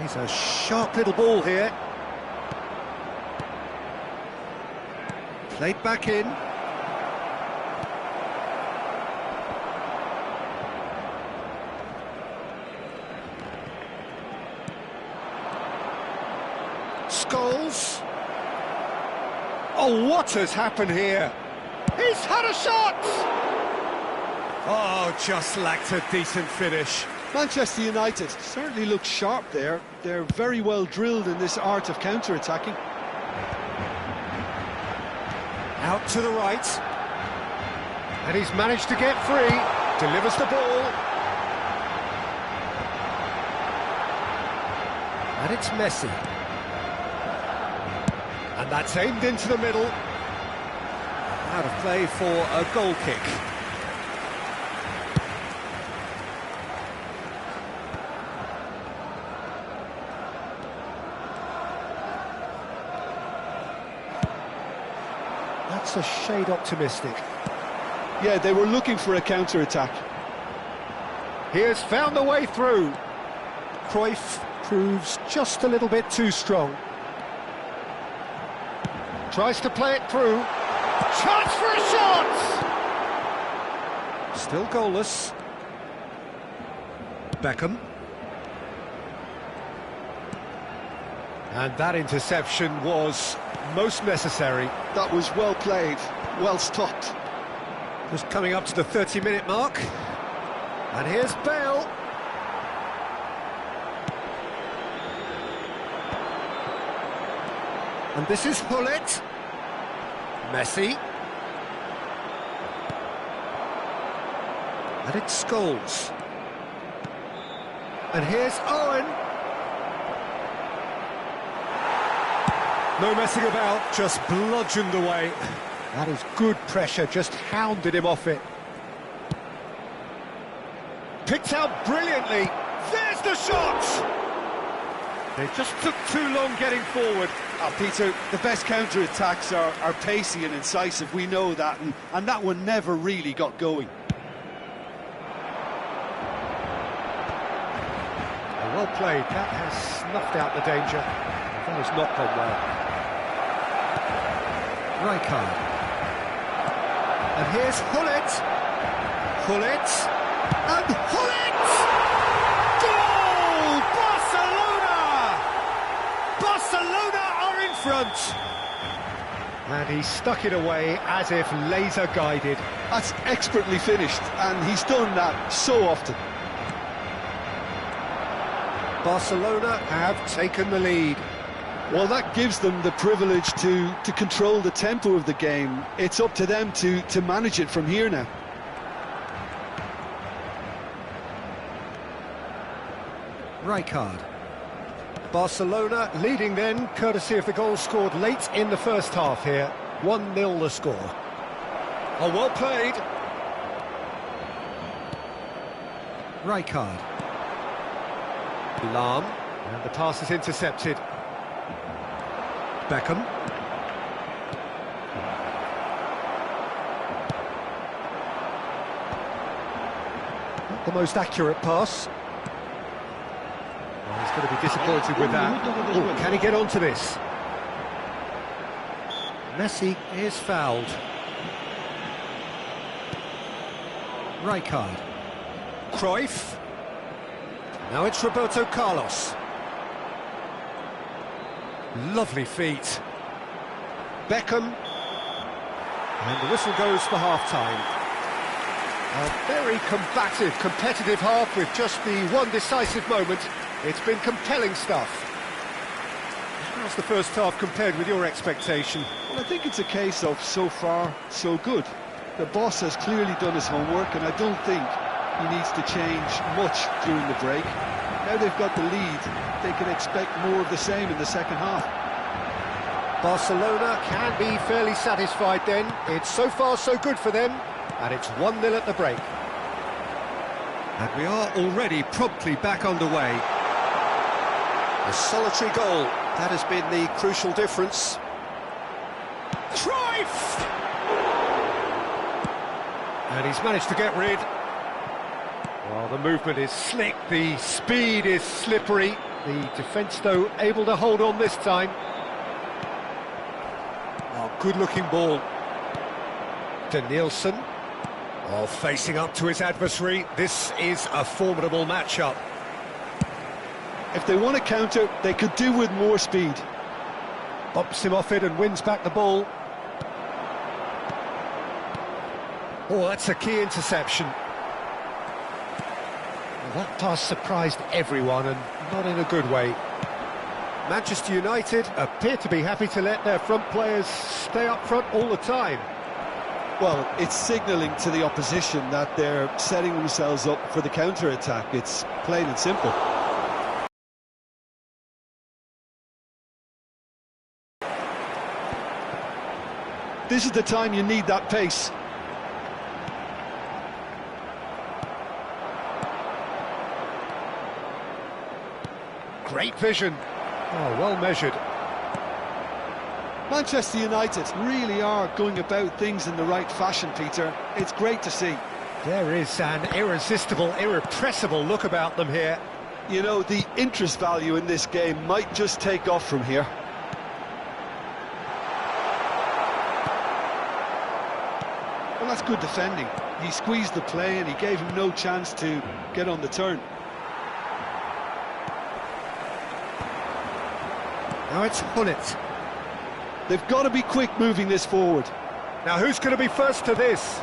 He's a sharp little ball here. Played back in. Scholes. Oh, what has happened here? He's had a shot! Oh, just lacked a decent finish. Manchester United certainly look sharp there. They're very well drilled in this art of counter-attacking. Out to the right. And he's managed to get free. Delivers the ball. And it's Messi. And that's aimed into the middle. Out of play for a goal kick. That's a shade optimistic. Yeah, they were looking for a counter-attack. He has found the way through. Cruyff proves just a little bit too strong. Tries to play it through. Chance for a shot! Still goalless. Beckham. And that interception was most necessary. That was well played, well stopped. Just coming up to the 30-minute mark. And here's Bale. And this is Hullet. Messi. And it's Scholes. And here's Owen. No messing about, just bludgeoned away. That is good pressure, just hounded him off it. Picked out brilliantly. There's the shot! They just took too long getting forward. Peter, the best counter-attacks are pacey and incisive, we know that, and that one never really got going. Well played, that has snuffed out the danger. That has not gone well. Rijkaard. And here's Hullet. Hullet. And Hullet! Goal! Barcelona! Barcelona are in front. And he stuck it away as if laser guided. That's expertly finished, and he's done that so often. Barcelona have taken the lead. Well, that gives them the privilege to control the tempo of the game. It's up to them to manage it from here now. Rijkaard. Barcelona leading then, courtesy of the goal scored late in the first half here. 1-0 the score. Oh, well played. Rijkaard. Lahm, and the pass is intercepted. Beckham. Not the most accurate pass. Well, he's going to be disappointed with that. Oh, can he get onto this? Messi is fouled. Rijkaard. Cruyff. Now it's Roberto Carlos. Lovely feet. Beckham. And the whistle goes for half-time. A very combative, competitive half with just the one decisive moment. It's been compelling stuff. How's the first half compared with your expectation? Well, I think it's a case of so far, so good. The boss has clearly done his homework, and I don't think he needs to change much during the break. Now they've got the lead, they can expect more of the same in the second half. Barcelona can be fairly satisfied then. It's so far so good for them, and it's 1-0 at the break. And we are already promptly back underway. A solitary goal, that has been the crucial difference. Cruyff! And he's managed to get rid. Well, the movement is slick, the speed is slippery. The defence, though, able to hold on this time. Oh, good-looking ball. Danielson. Oh, facing up to his adversary. This is a formidable matchup. If they want to counter, they could do with more speed. Bumps him off it and wins back the ball. Oh, that's a key interception. That pass surprised everyone, and not in a good way. Manchester United appear to be happy to let their front players stay up front all the time. Well, it's signalling to the opposition that they're setting themselves up for the counter-attack. It's plain and simple. This is the time you need that pace. Great vision. Oh, well measured. Manchester United really are going about things in the right fashion, Peter. It's great to see. There is an irresistible, irrepressible look about them here. You know, the interest value in this game might just take off from here. Well, that's good defending. He squeezed the play and he gave him no chance to get on the turn. Now it's Hullet. They've got to be quick moving this forward. Now who's going to be first to this?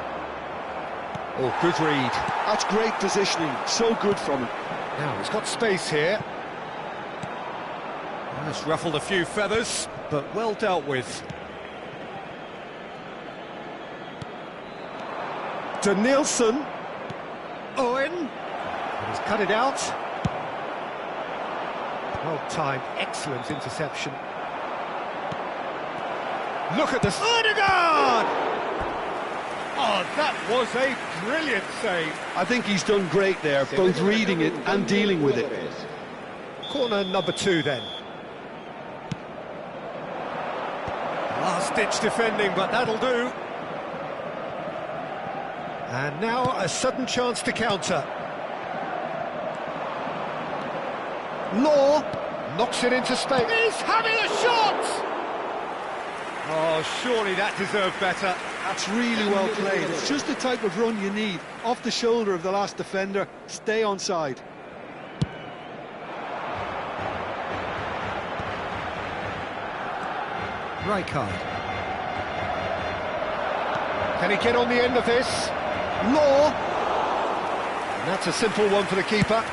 Oh, good read. That's great positioning, so good from him. Now he's got space here. That's ruffled a few feathers, but well dealt with. To Nielsen. Owen. And he's cut it out. Well timed, excellent interception. Look at this. Odegaard! Oh, that was a brilliant save. I think he's done great there, both reading it and dealing with it. Corner number 2 then. Last-ditch defending, but that'll do. And now a sudden chance to counter. Law knocks it into space. He's having a shot! Oh, surely that deserved better. That's really well played. It's just the type of run you need. Off the shoulder of the last defender, stay onside. Rijkaard. Can he get on the end of this? Law! And that's a simple one for the keeper.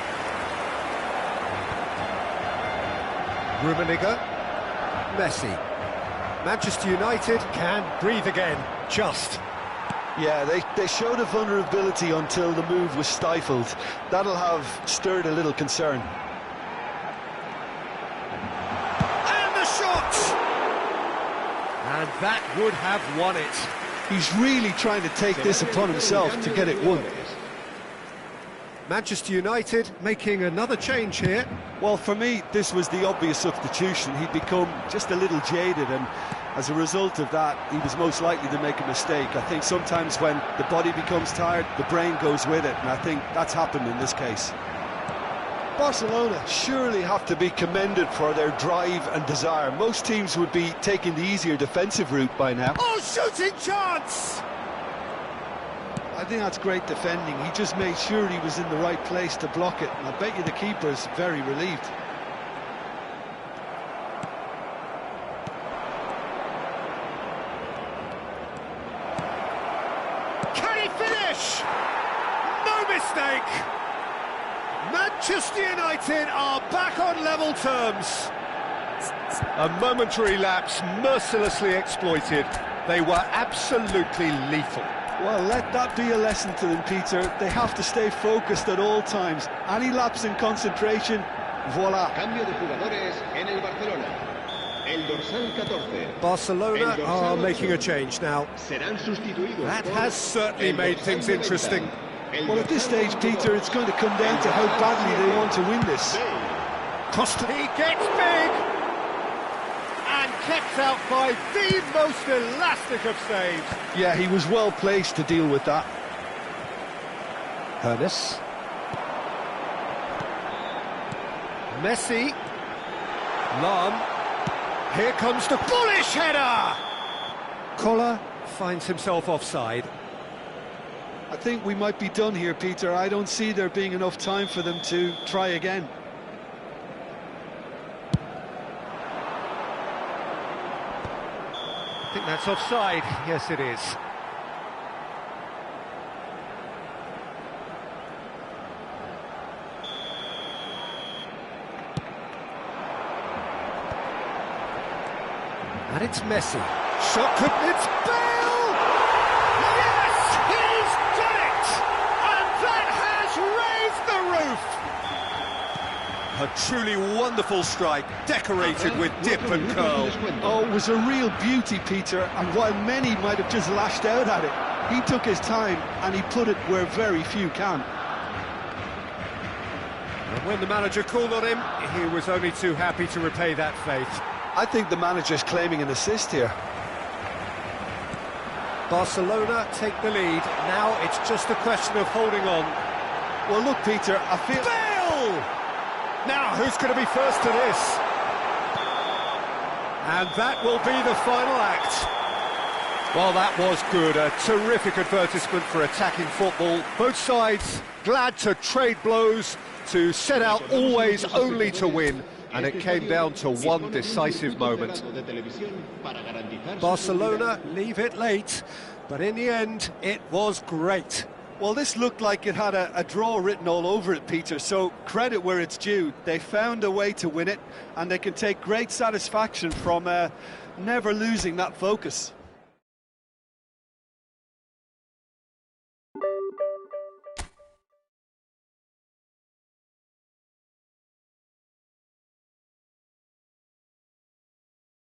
Rummenigge. Messi. Manchester United can breathe again, just. Yeah, they showed a vulnerability until the move was stifled. That'll have stirred a little concern. And the shot! And that would have won it. He's really trying to take this upon himself to get it won. Manchester United making another change here. Well, for me, this was the obvious substitution. He'd become just a little jaded, and as a result of that, he was most likely to make a mistake. I think sometimes when the body becomes tired, the brain goes with it, and I think that's happened in this case. Barcelona surely have to be commended for their drive and desire. Most teams would be taking the easier defensive route by now. Oh, shooting chance! I think that's great defending. He just made sure he was in the right place to block it, and I bet you the keeper's very relieved. Can he finish? No mistake! Manchester United are back on level terms. A momentary lapse mercilessly exploited. They were absolutely lethal. Well, let that be a lesson to them, Peter. They have to stay focused at all times. Any lapse in concentration, voila. Cambio de jugadores en el Barcelona. El dorsal 14. Barcelona are making a change now. Serán sustituidos. That has certainly made things interesting. Well, at this stage, Peter, it's going to come down to how badly they want to win this. Costa, he gets big! And kept out by the most elastic of saves. Yeah, he was well placed to deal with that. Hernes. Messi. Lam. Here comes the bullish header! Collar finds himself offside. I think we might be done here, Peter. I don't see there being enough time for them to try again. I think that's offside. Yes, it is. And it's Messi. Shot could... It's Bale! Yes! He's done it! And that has raised the roof! A truly wonderful strike, decorated with dip and curl. Oh, it was a real beauty, Peter, and while many might have just lashed out at it, he took his time and he put it where very few can. And when the manager called on him, he was only too happy to repay that faith. I think the manager's claiming an assist here. Barcelona take the lead. Now it's just a question of holding on. Well, look, Peter, I feel... Bale! Now, who's going to be first to this? And that will be the final act. Well, that was good. A terrific advertisement for attacking football. Both sides glad to trade blows, to set out always only to win. And it came down to one decisive moment. Barcelona leave it late, but in the end, it was great. Well, this looked like it had a draw written all over it, Peter, so credit where it's due. They found a way to win it, and they can take great satisfaction from never losing that focus.